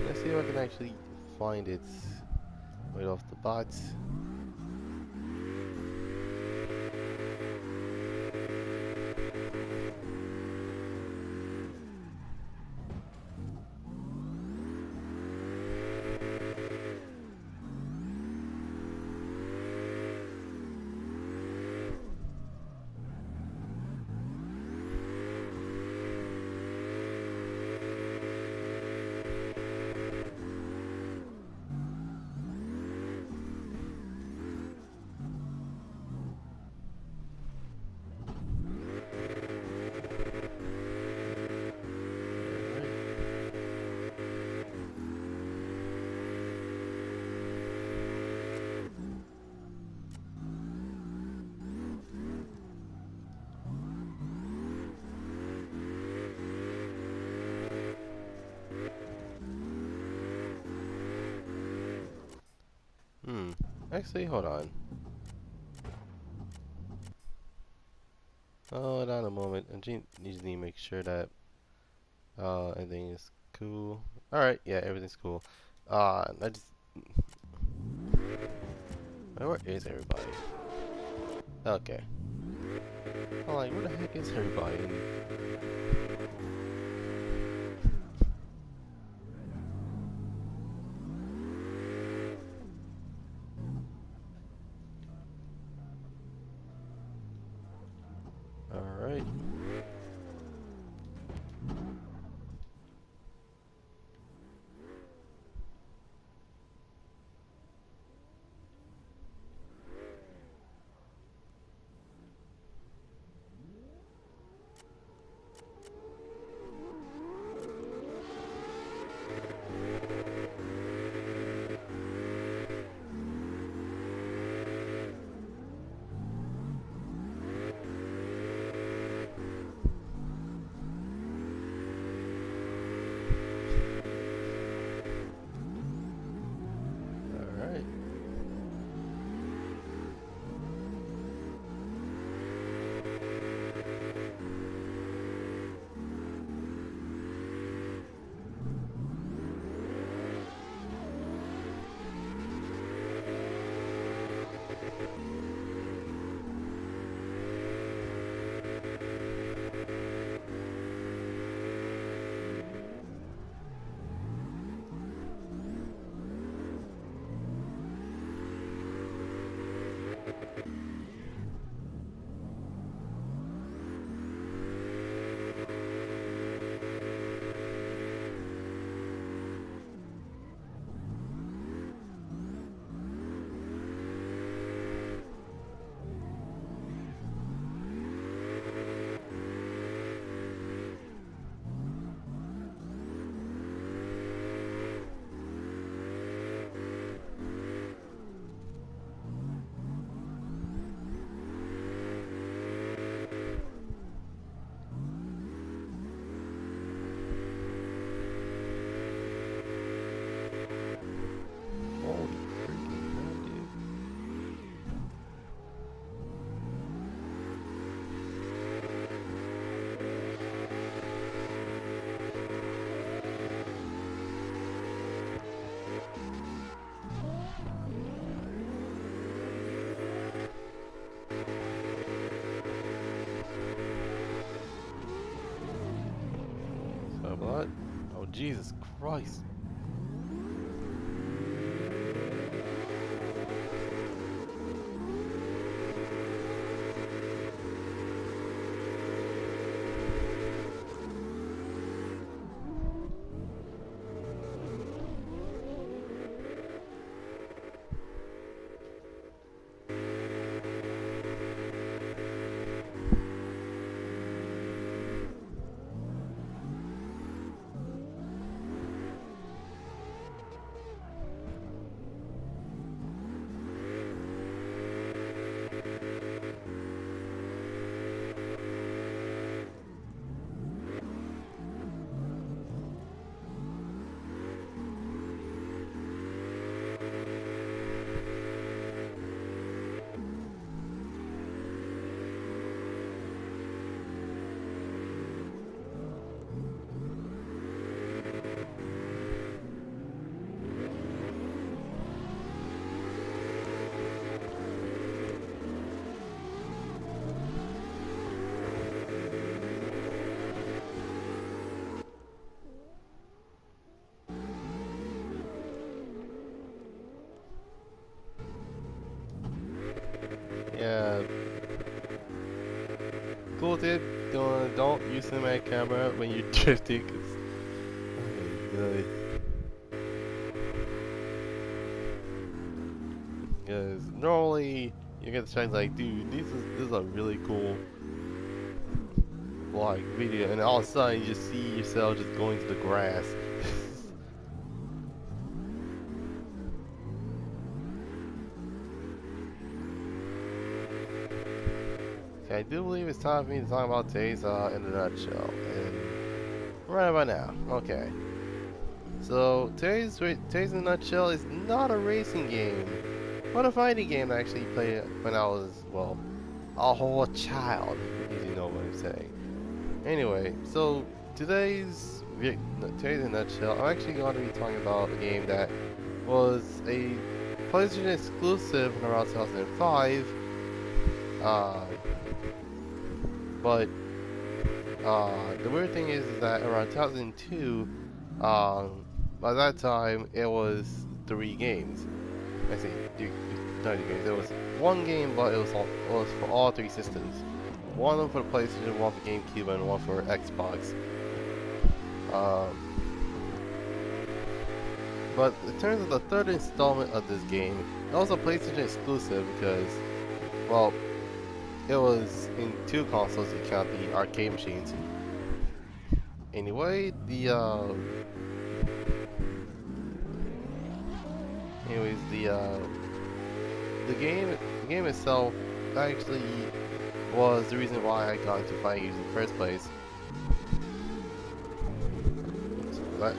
let's see if I can actually find it right off the bat. Actually, hold on. Hold on a moment. I just need to make sure that everything is cool. Alright, yeah, everything's cool. I just... Where is everybody? Okay. I'm like, where the heck is everybody? Alright. What? Oh, Jesus Christ. Yeah. Cool tip. Don't use the main camera when you're drifting. Because normally you get the chance like, dude, this is a really cool like video, and all of a sudden you just see yourself just going to the grass. I do believe it's time for me to talk about today's in a nutshell, and right about now. So today's in a nutshell is not a racing game. a fighting game I actually played when I was, well, a whole child, if you know what I'm saying. Anyway, so today's in a nutshell, I'm actually going to be talking about a game that was a PlayStation exclusive in around 2005, but the weird thing is that around 2002, by that time it was 3 games. I see, not 3 games. There was 1 game, but it was for all 3 systems. One for the PlayStation, one for GameCube, and one for Xbox. But in terms of the 3rd installment of this game, it was a PlayStation exclusive because, well, it was in 2 consoles if you count the arcade machines. Anyway, the game itself actually was the reason why I got into fighting games in the first place. But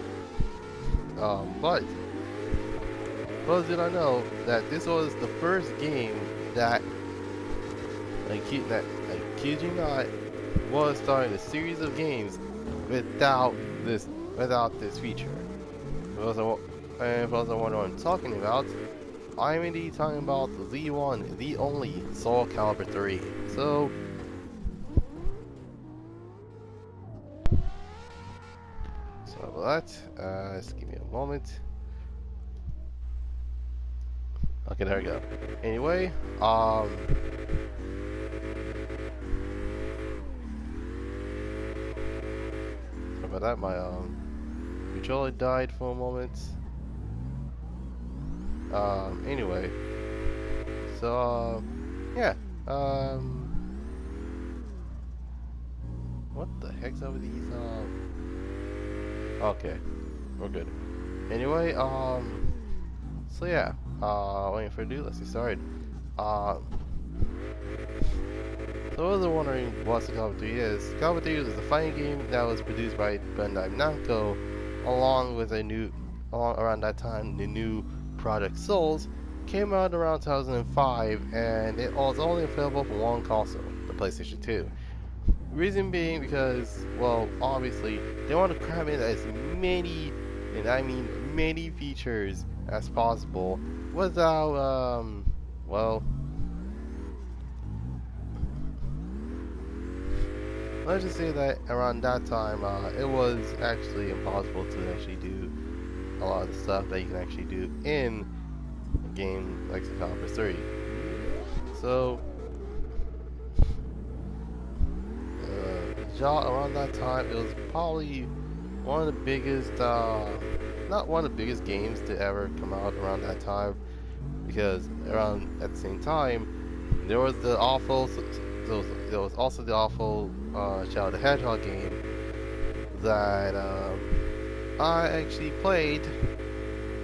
little did I know that this was the first game that, kid you not, was starting a series of games without this feature. And if I was wondering what I'm talking about, I'm indeed talking about the one, the only Soul Calibur 3. So, sorry about that. Just give me a moment. Okay, there we go. Anyway, sorry about that. My controller died for a moment. Anyway, so yeah. What the heck's up with these? Okay, we're good. Anyway, so yeah. Waiting for a dude. Let's get started. So those are wondering what Calibur 3 is. Calibur 3 is a fighting game that was produced by Bandai Namco, along with around that time, the new Project Souls came out around 2005, and it was only available for 1 console, the PlayStation 2. Reason being because, well, obviously they want to cram in as many, and I mean many features as possible without, well, let's just say that around that time, it was actually impossible to actually do a lot of the stuff that you can actually do in a game like Calibur 3. So, around that time, it was probably one of the biggest, not one of the biggest games to ever come out around that time, because around at the same time, there was the awful, there was also the awful Shadow the Hedgehog game that I actually played.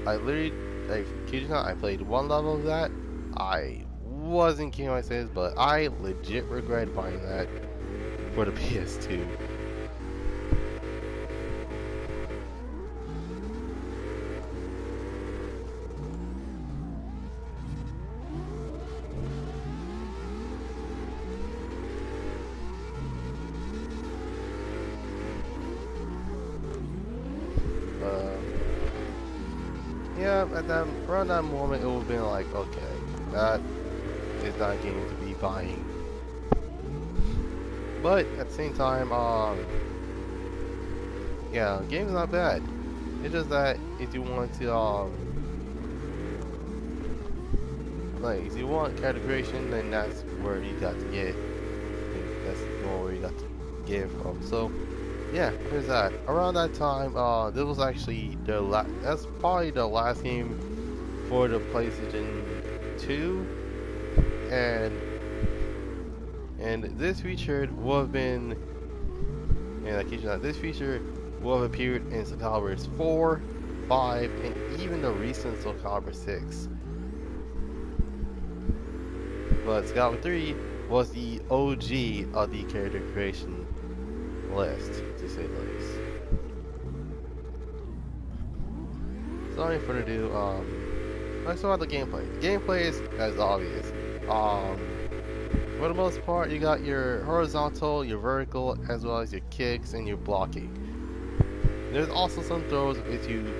I literally, kid you not, I played 1 level of that. I wasn't kidding when I say this, but I legit regret buying that for the PS2. Yeah, around that moment, it would have been like, okay, that is not a game to be buying. But at the same time, yeah, the game's not bad. It's just that if you want to, if you want character creation, then that's where you got to get. That's where you got to get from. So, yeah, there's that. Around that time, this was actually that's probably the last game for the PlayStation 2, and this feature would have been, and I kid you not, this feature would have appeared in Soul Calibur 4, 5, and even the recent Soul Calibur 6. But Soul Calibur 3 was the OG of the character creation list, to say the least. So without any further ado, let's talk about the gameplay. The gameplay is as obvious. For the most part, you got your horizontal, your vertical, as well as your kicks and your blocking. There's also some throws if you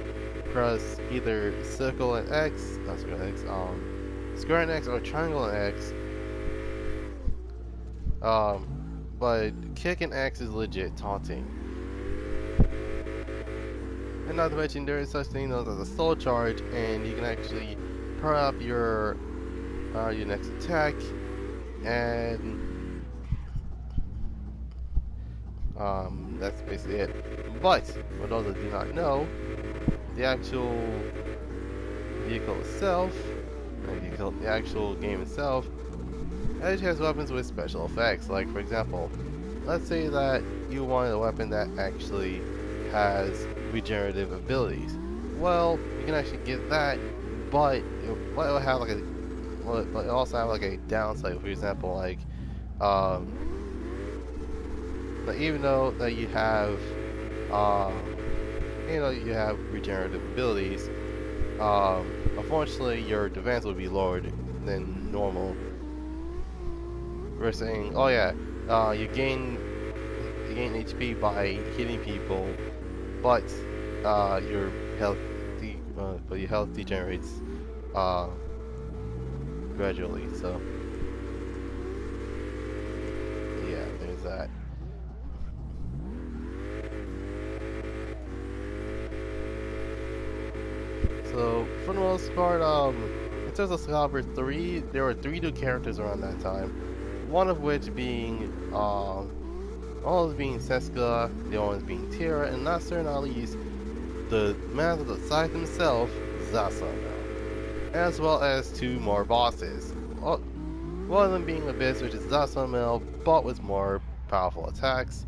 press either circle and X, not circle and X, square and X or triangle and X. But kick and X is legit taunting. And not to mention there is such thing as a soul charge, and you can actually power up your next attack, and that's basically it. But for those that do not know, the actual vehicle itself, the actual game itself, actually has weapons with special effects. Like for example, let's say that you wanted a weapon that actually has regenerative abilities. Well, you can actually get that, but it will have like but it also have like a downside. For example, like even though that you have you have regenerative abilities, unfortunately your defense will be lower than normal. We're saying, oh yeah, you gain HP by hitting people, but your health degenerates gradually. So yeah, there's that. So for the most part, in terms of Scalibur 3, there were 3 new characters around that time. One of which being all of being Seska, the other ones being Tira, and last but not least, the man of the side himself, Zasamel, as well as 2 more bosses. One of them being Abyss, which is Zasamel, but with more powerful attacks.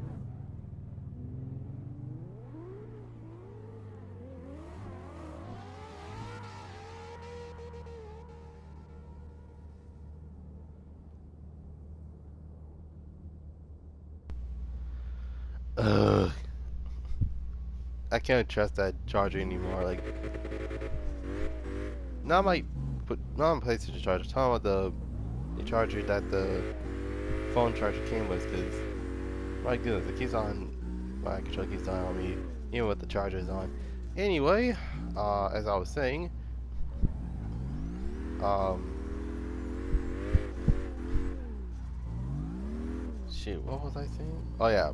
Ugh. I can't trust that charger anymore. Like, not my PlayStation charger. I'm talking about the charger that the phone charger came with, because my goodness, it keeps on. My controller keeps on me, even with the charger is on. Anyway, as I was saying, shoot, what was I saying? Oh yeah,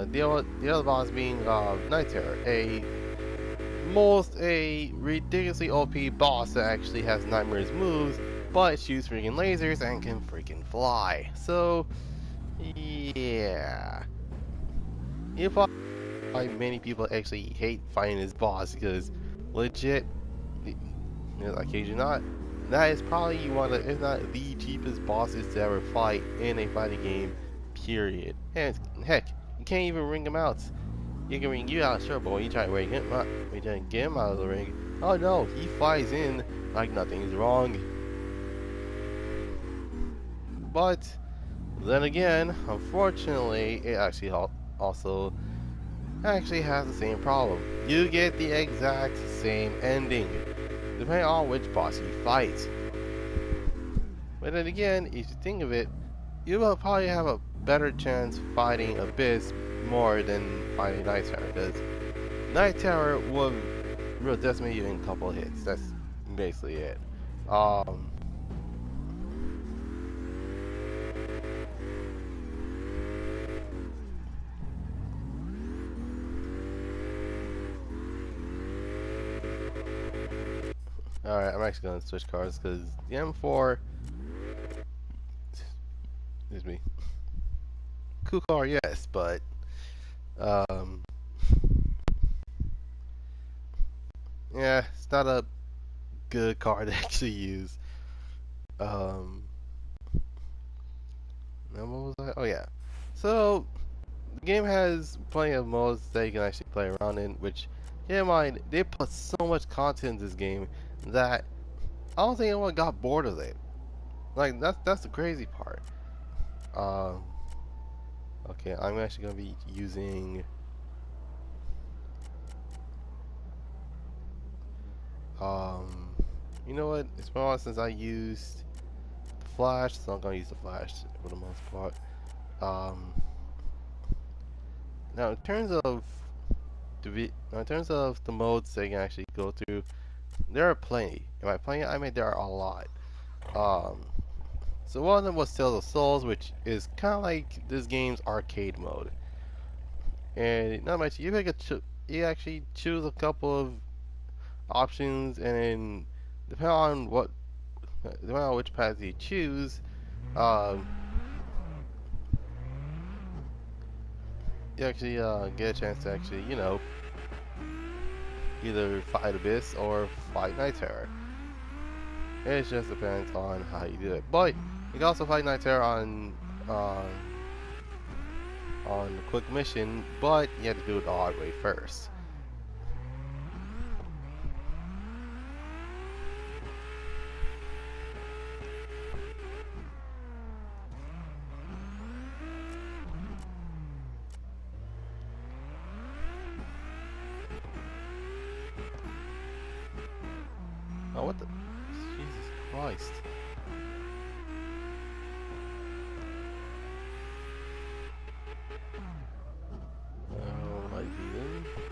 the other boss being Night Terror, a ridiculously OP boss that actually has Nightmare's moves, but shoots freaking lasers and can freaking fly. So yeah, you probably why many people actually hate fighting this boss, because legit, I kid you not, that is probably one of, if not the cheapest bosses to ever fight in a fighting game, period. And heck, you can't even ring him out. You can ring you out, sure, but when you try to ring him out, when you try to get him out of the ring, oh no, he flies in like nothing's wrong. But then again, unfortunately, it actually also actually has the same problem. You get the exact same ending, depending on which boss you fight. But then again, if you think of it, you will probably have a better chance fighting Abyss more than fighting Night Terror, because Night Terror will decimate you in a couple of hits. That's basically it. Alright, I'm actually going to switch cars because the M4, excuse me, cool car, yes, but yeah, it's not a good car to actually use. And what was I? Oh yeah. So the game has plenty of modes that you can actually play around in, which, keep in mind, they put so much content in this game that I don't think anyone got bored of it. Like that's the crazy part. Okay, I'm actually gonna be using You know what? It's been a while since I used the Flash, so I'm gonna use the Flash for the most part. Um, Now in terms of now in terms of the modes they can actually go through, there are plenty. And by plenty, I mean there are a lot. Um, so one of them was Tales of Souls, which is kind of like this game's arcade mode. And not much, you actually choose a couple of options, and then depending on which path you choose, um, you actually get a chance to actually, either fight Abyss or fight Night Terror. It just depends on how you do it. But you can also fight Night Terror on the quick mission, but you have to do it the hard way first. Oh, what the? Jesus Christ. Oh, my God.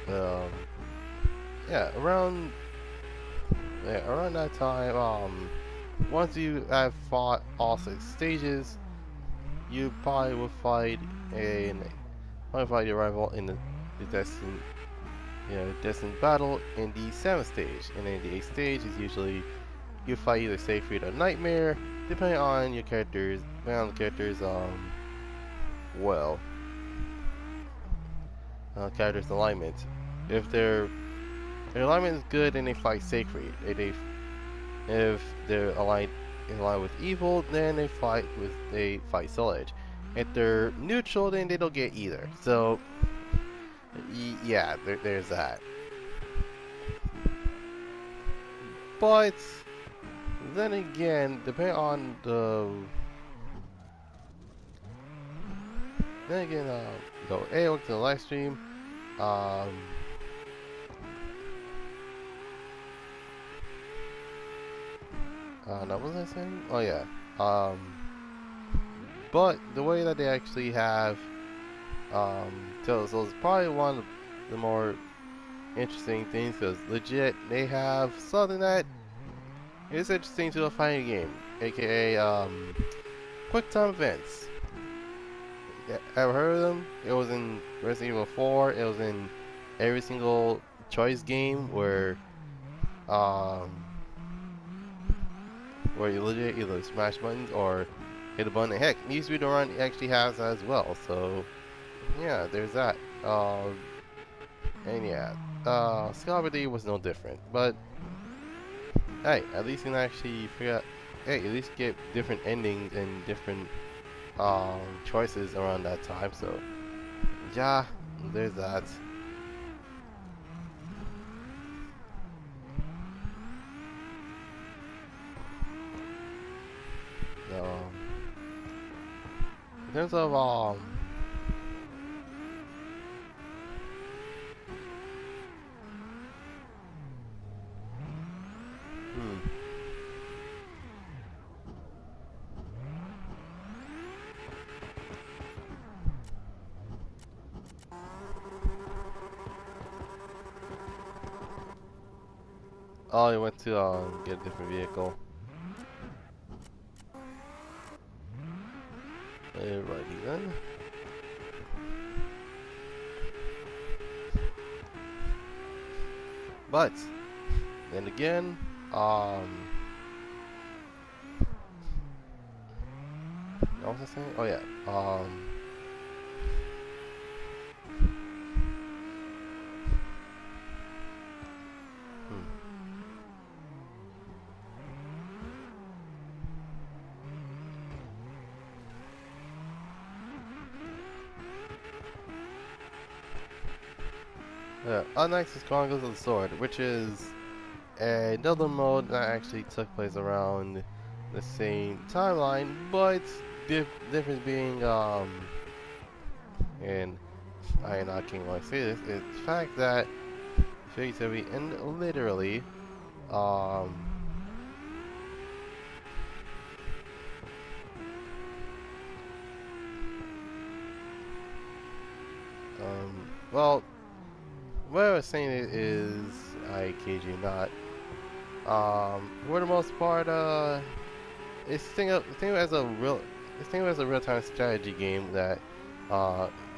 Um, yeah, around that time, once you have fought all 6 stages, you probably will fight your rival in the destined battle in the 7th stage, and then the 8th stage is usually you fight either Seyfried or Nightmare, depending on the character's well, character's alignment. If their alignment is good, then they fight Seyfried. If they're aligned with evil, then they fight Soul Edge. If they're neutral, then they don't get either. So yeah, there's that. But then again, depending on the then again, go look to the live stream. No, what was I saying? Oh yeah. But the way that they actually have Tales of Souls is probably one of the more interesting things, because legit they have something that is interesting to a fighting game, aka quick time events. Ever heard of them? It was in Resident Evil 4. It was in every single choice game um, where you legit either smash buttons or hit a button. Heck, Need for Speed Run actually has that as well. So yeah, there's that. And yeah, Scalabity was no different. But hey, at least you can actually figure out. Hey, at least get different endings and different choices around that time. So yeah, there's that. In terms of oh, you went to get a different vehicle. Alrighty then. But then again, what was I saying? Oh yeah, Up next is Chronicles of the Sword, which is another mode that actually took place around the same timeline, but difference being, and I am not king when I say this, is the fact that figuratively and literally, um, well, what I was saying is, I kid you not, for the most part, it's think of it as a real-time strategy game that,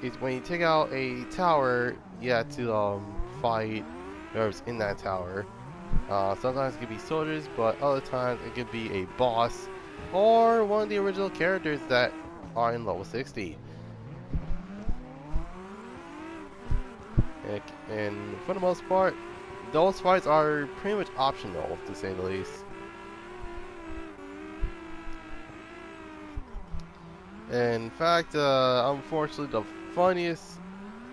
is when you take out a tower, you have to, fight whoever's in that tower. Sometimes it could be soldiers, but other times it could be a boss, or one of the original characters that are in level 60. And for the most part, those fights are pretty much optional, to say the least. In fact, unfortunately, the funniest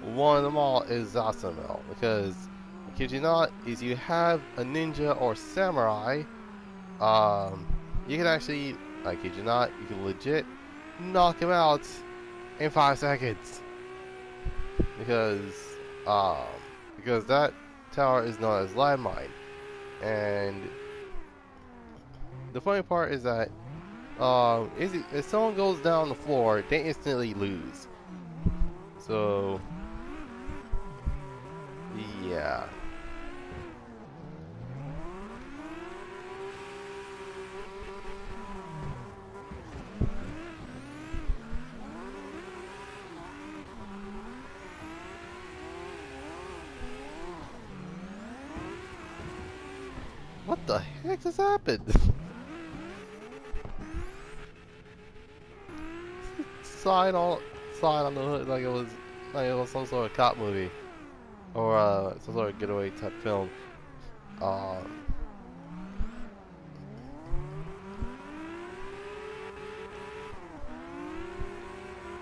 one of them all is Zasamel, because, I kid you not, is you have a ninja or samurai, um, you can actually, I kid you not, you can legit knock him out in 5 seconds. Because, um, because that tower is known as landmine. And the funny part is that, if someone goes down the floor, they instantly lose. So, yeah. What the heck just happened? Slide on the hood like it was some sort of cop movie or some sort of getaway type film. Um,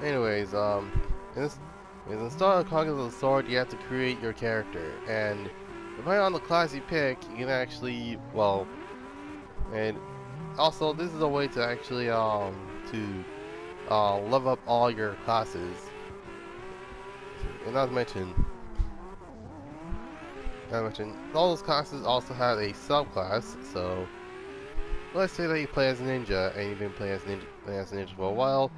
anyways, in the start of Conquest of the Sword, you have to create your character, and depending on the class you pick, you can actually, well, and also this is a way to actually level up all your classes. And not to mention, all those classes also have a subclass. So let's say that you play as a ninja and you've been playing as a ninja for a while.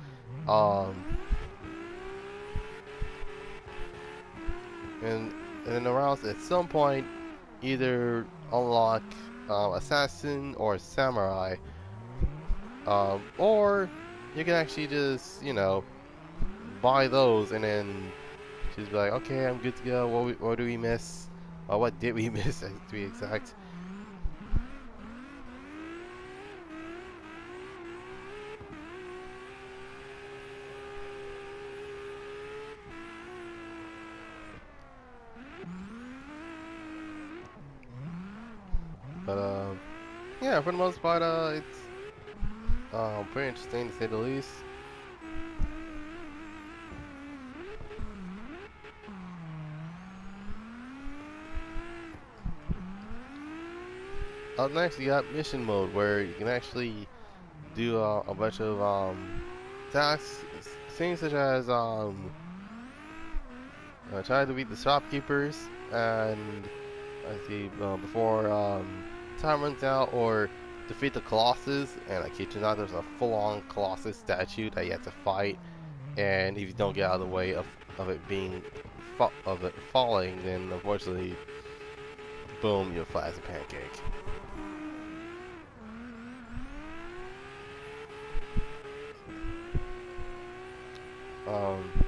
And then around at some point, either unlock assassin or samurai, or you can actually just, you know, buy those and then just be like, okay, I'm good to go. What do we miss? What did we miss, to be exact? But yeah, for the most part, it's pretty interesting to say the least. Up next, you got mission mode, where you can actually do a bunch of tasks, things such as try to beat the shopkeepers, and I see before time runs out, or defeat the Colossus. And I kid you not, there's a full-on Colossus statue that you have to fight, and if you don't get out of the way of it being falling, then unfortunately, boom, you're flat as a pancake.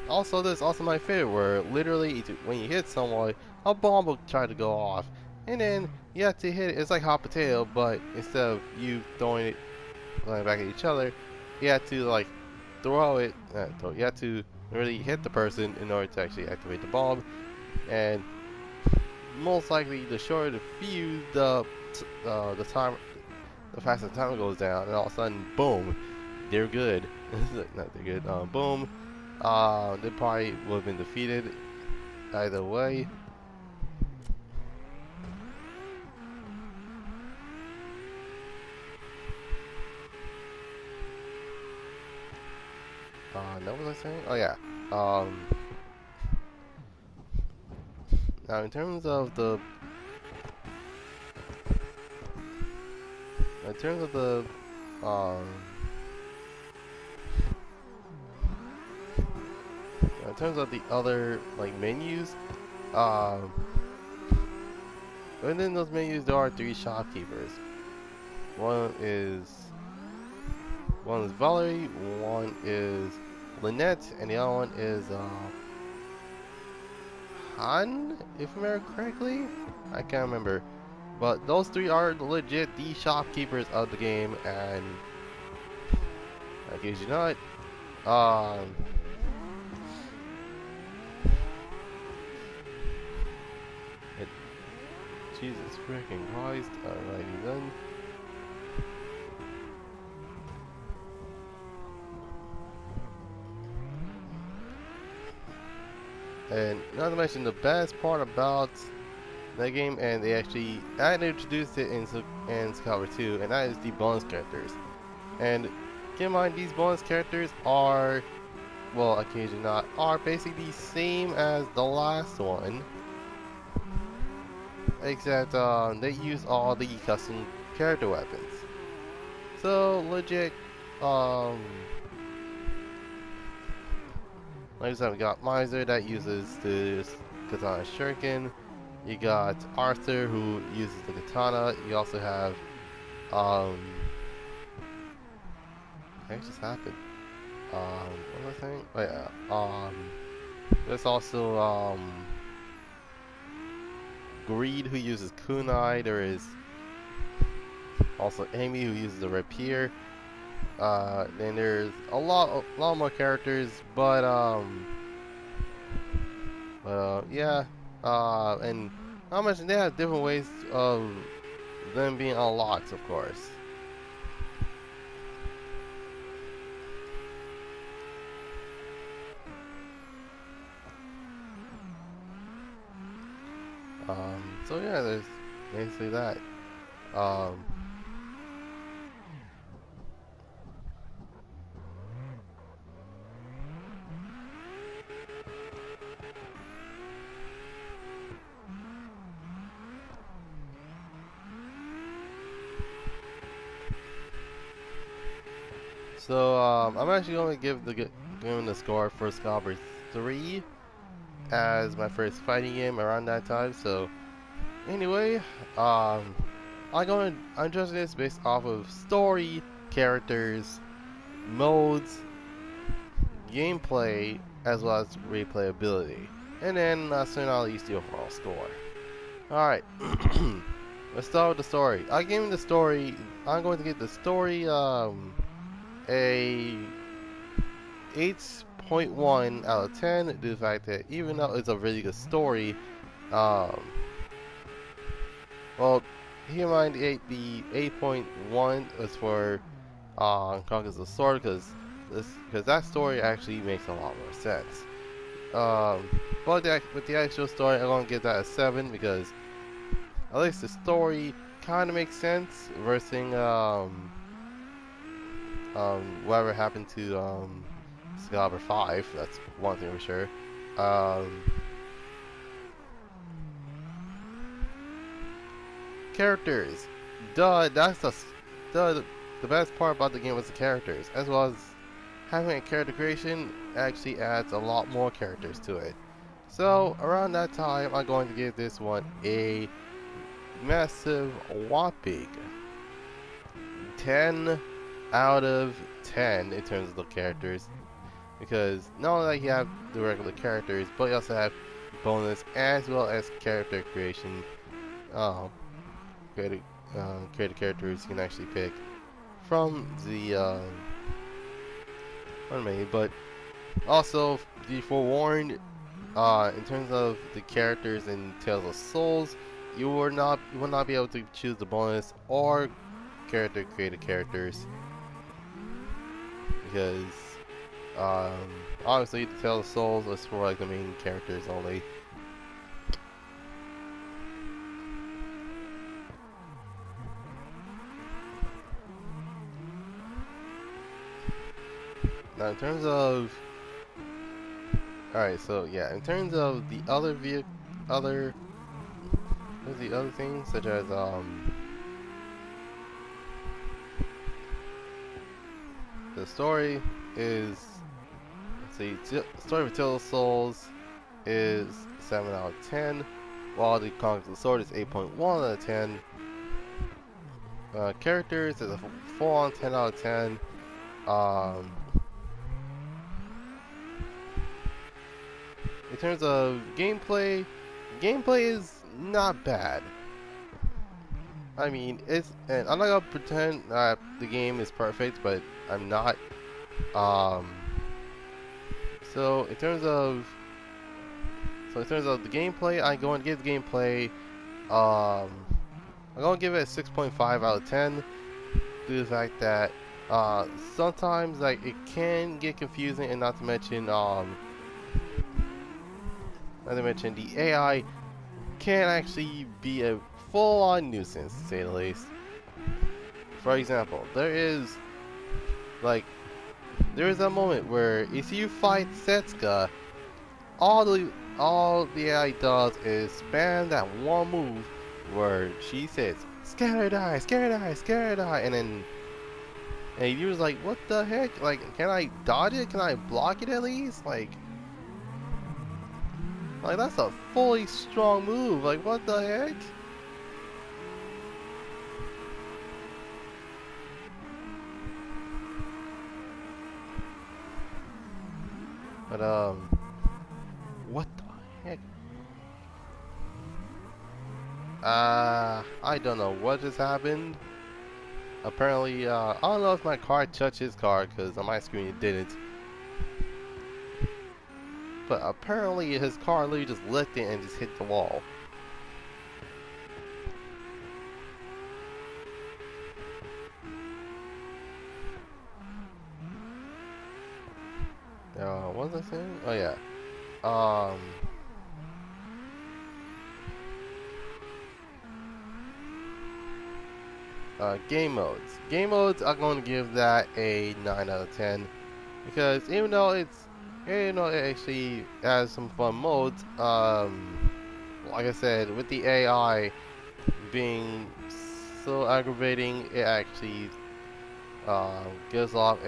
Also, this is also my favorite, where literally when you hit someone, a bomb will try to go off, and then you have to hit it. It's like hot potato, but instead of you throwing it back at each other, you have to like throw it. You have to really hit the person in order to actually activate the bomb, and most likely the shorter the fuse, the faster the timer goes down, and all of a sudden, boom, they're good. Not they're good. Boom. They probably would have been defeated either way. what was I saying? Oh yeah. Um, Now in terms of the in terms of the um in terms of the other like menus, um, within those menus there are three shopkeepers. One is one is Valerie, one is Lynette, and the other one is Han, if I remember correctly. I can't remember. But those three are legit the shopkeepers of the game, and I kid you not, um, it, Jesus freaking Christ, alrighty then. And not to mention the best part about that game, and they actually introduced it in Calgary 2, and that is the bonus characters. And keep in mind, these bonus characters are, well, occasionally not, are basically the same as the last one, except they use all the custom character weapons. So legit, um, like I said, we got Miser that uses the katana shuriken. You got Arthur who uses the katana. You also have what just happened? What was I saying? Oh yeah. There's also Greed who uses kunai. There is also Amy who uses the rapier. Then there's a lot more characters, but yeah. And I mentioned they have different ways of them being unlocked, of course. So yeah, there's basically that. Um, I'm actually going to give the score for Scalper 3 as my first fighting game around that time. So anyway, I'm judging this based off of story, characters, modes, gameplay, as well as replayability, and then soon I'll use the overall score. All right. Let's start with the story. I'm going to give the story a 8.1 out of 10 due to the fact that even though it's a really good story, um, well, keep in mind the 8.1 is for Conquest of Sword because that story actually makes a lot more sense. But with the actual story, I'm gonna give that a 7 because at least the story kind of makes sense versus whatever happened to Scalper 5. That's one thing for sure. Characters, that's the best part about the game was the characters, as well as having a character creation actually adds a lot more characters to it. So around that time, I'm going to give this one a massive whopping 10 out of 10 in terms of the characters, because not only you have the regular characters, but you also have bonus as well as character creation. Create characters you can actually pick from the menu, but also be forewarned. In terms of the characters in Tales of Souls, you will not be able to choose the bonus or character created characters because obviously the Tales of Souls is for like the main characters only. Now, in terms of, alright, so yeah, in terms of the other what's the other things, such as, the story is, let's see, Story of Tale of Souls is 7 out of 10, while the Chronicles of the Sword is 8.1 out of 10. Characters is a full-on 10 out of 10. In terms of gameplay, is not bad. I mean, and I'm not gonna pretend that the game is perfect, but I'm not. So in terms of the gameplay, I'm going to give the gameplay, I'm going to give it a 6.5 out of 10, due to the fact that sometimes like it can get confusing, and not to mention the AI can actually be a full-on nuisance, to say the least. For example, there is a moment where if you fight Setsuka, all the AI does is spam that one move where she says, "Scatter die, scatter die, scatter die," and you're just like, what the heck? Like, can I dodge it? Can I block it at least? Like that's a fully strong move. Like, what the heck? But what the heck? I don't know what just happened. Apparently, I don't know if my car touched his car, because on my screen it didn't. But apparently his car literally just licked it and just hit the wall. What was I saying? Oh yeah. Game modes. Game modes, I'm going to give that a 9 out of 10. Because even though it actually has some fun modes, like I said, with the AI being so aggravating, it actually gives off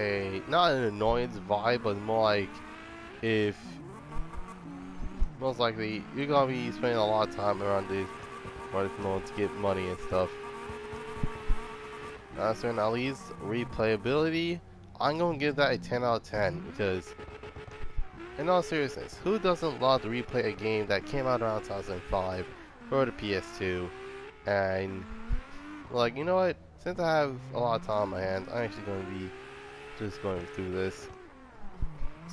not an annoyance vibe, but more like, if most likely you're gonna be spending a lot of time around these modes to get money and stuff. So at least replayability, I'm gonna give that a 10 out of 10, because in all seriousness, who doesn't love to replay a game that came out around 2005 for the PS2? And like, you know what? Since I have a lot of time on my hands, I'm actually going to be just going through this.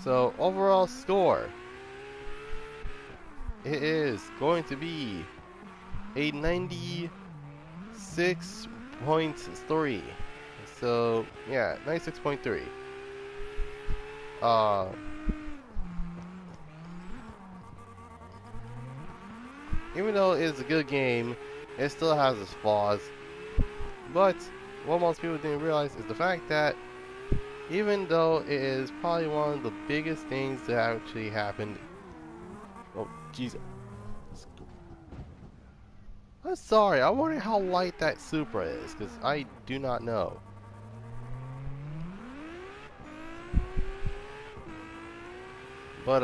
So overall score, it is going to be a 96.3. So yeah, 96.3. Even though it's a good game, it still has its flaws. But what most people didn't realize is the fact that even though it is probably one of the biggest things that actually happened. Oh, jeez. I'm sorry, I wonder how light that Supra is, because I do not know. But,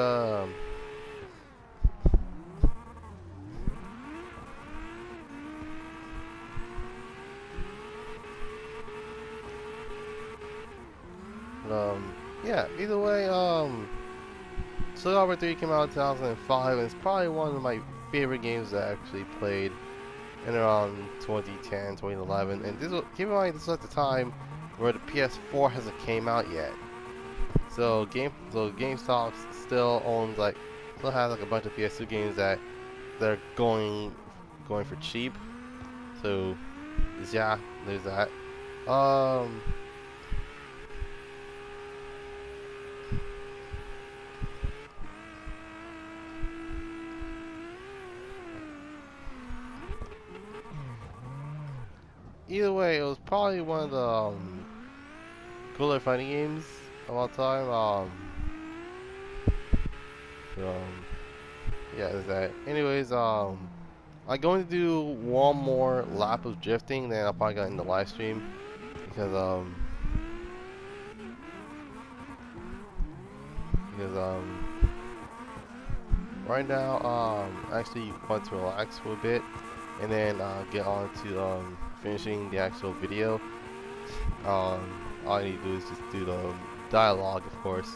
yeah, either way, Goddrifter 3 came out in 2005, and it's probably one of my favorite games that I actually played in around 2010, 2011, and keep in mind, this was at the time where the PS4 hasn't came out yet. So GameStop still has like a bunch of PS2 games that they're going for cheap. So yeah, there's that. Either way, it was probably one of the cooler fighting games of all time. Yeah, there's that. Anyways, I'm going to do one more lap of drifting, then I'll probably get in the live stream because because right now I actually want to relax for a bit and then get on to finishing the actual video. All I need to do is just do the dialogue, of course.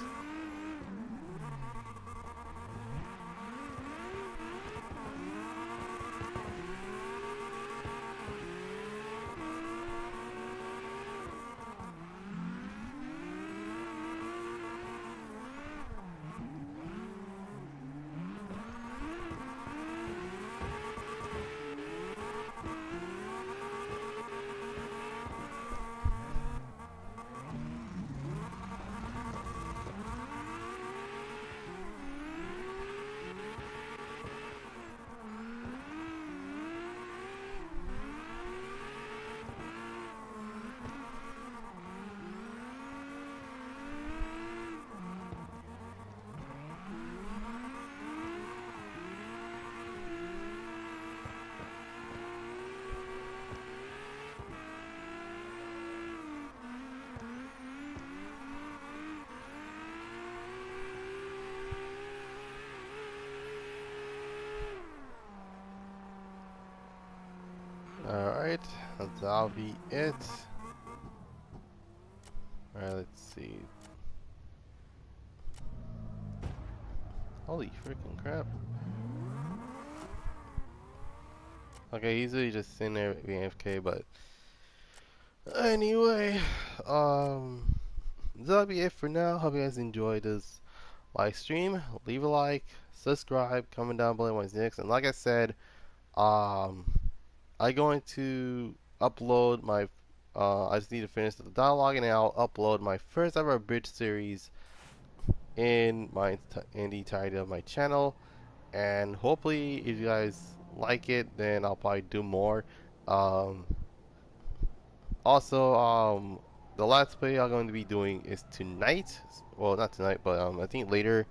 Alright, that'll be it. Alright, let's see. Holy freaking crap. Okay, easily just sitting there being AFK, but anyway, that'll be it for now. Hope you guys enjoyed this live stream. Leave a like, subscribe, comment down below what's next, and like I said, I'm going to upload my I just need to finish the dialogue and then I'll upload my first ever bridge series in the entirety of my channel, and hopefully if you guys like it then I'll probably do more. um, Also, the last play I'm going to be doing is tonight. Well, not tonight, but I think later.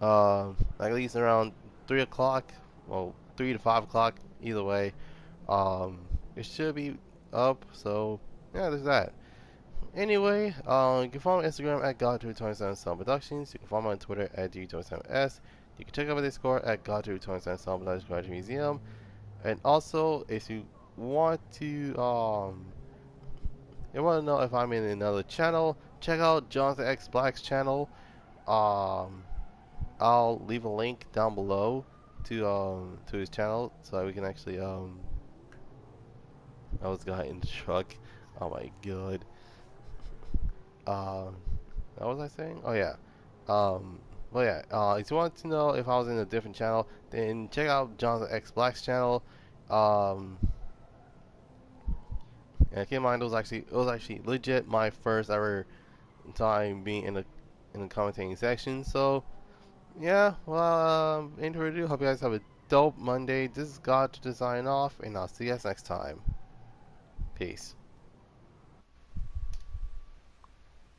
At least around 3 o'clock. Well, 3 to 5 o'clock. Either way, um, it should be up. So yeah, there's that. Anyway, you can follow me on Instagram at Goddrifter247sun Productions. You can follow me on Twitter at G27S. You can check out my Discord at Goddrifter247sun Productions Museum. And also, if you want to you want to know if I'm in another channel, check out JonathanXblack's channel. Um, I'll leave a link down below to his channel so we can actually I was got in the truck. Oh my god. Um, what was I saying? Oh yeah. Well yeah. If you want to know if I was in a different channel, then check out JonathanXblack's channel. Um, and keep in mind it was actually legit my first ever time being in the commentating section. So yeah, well, ain't further ado. Hope you guys have a dope Monday. This is God to sign off, and I'll see you guys next time. Peace.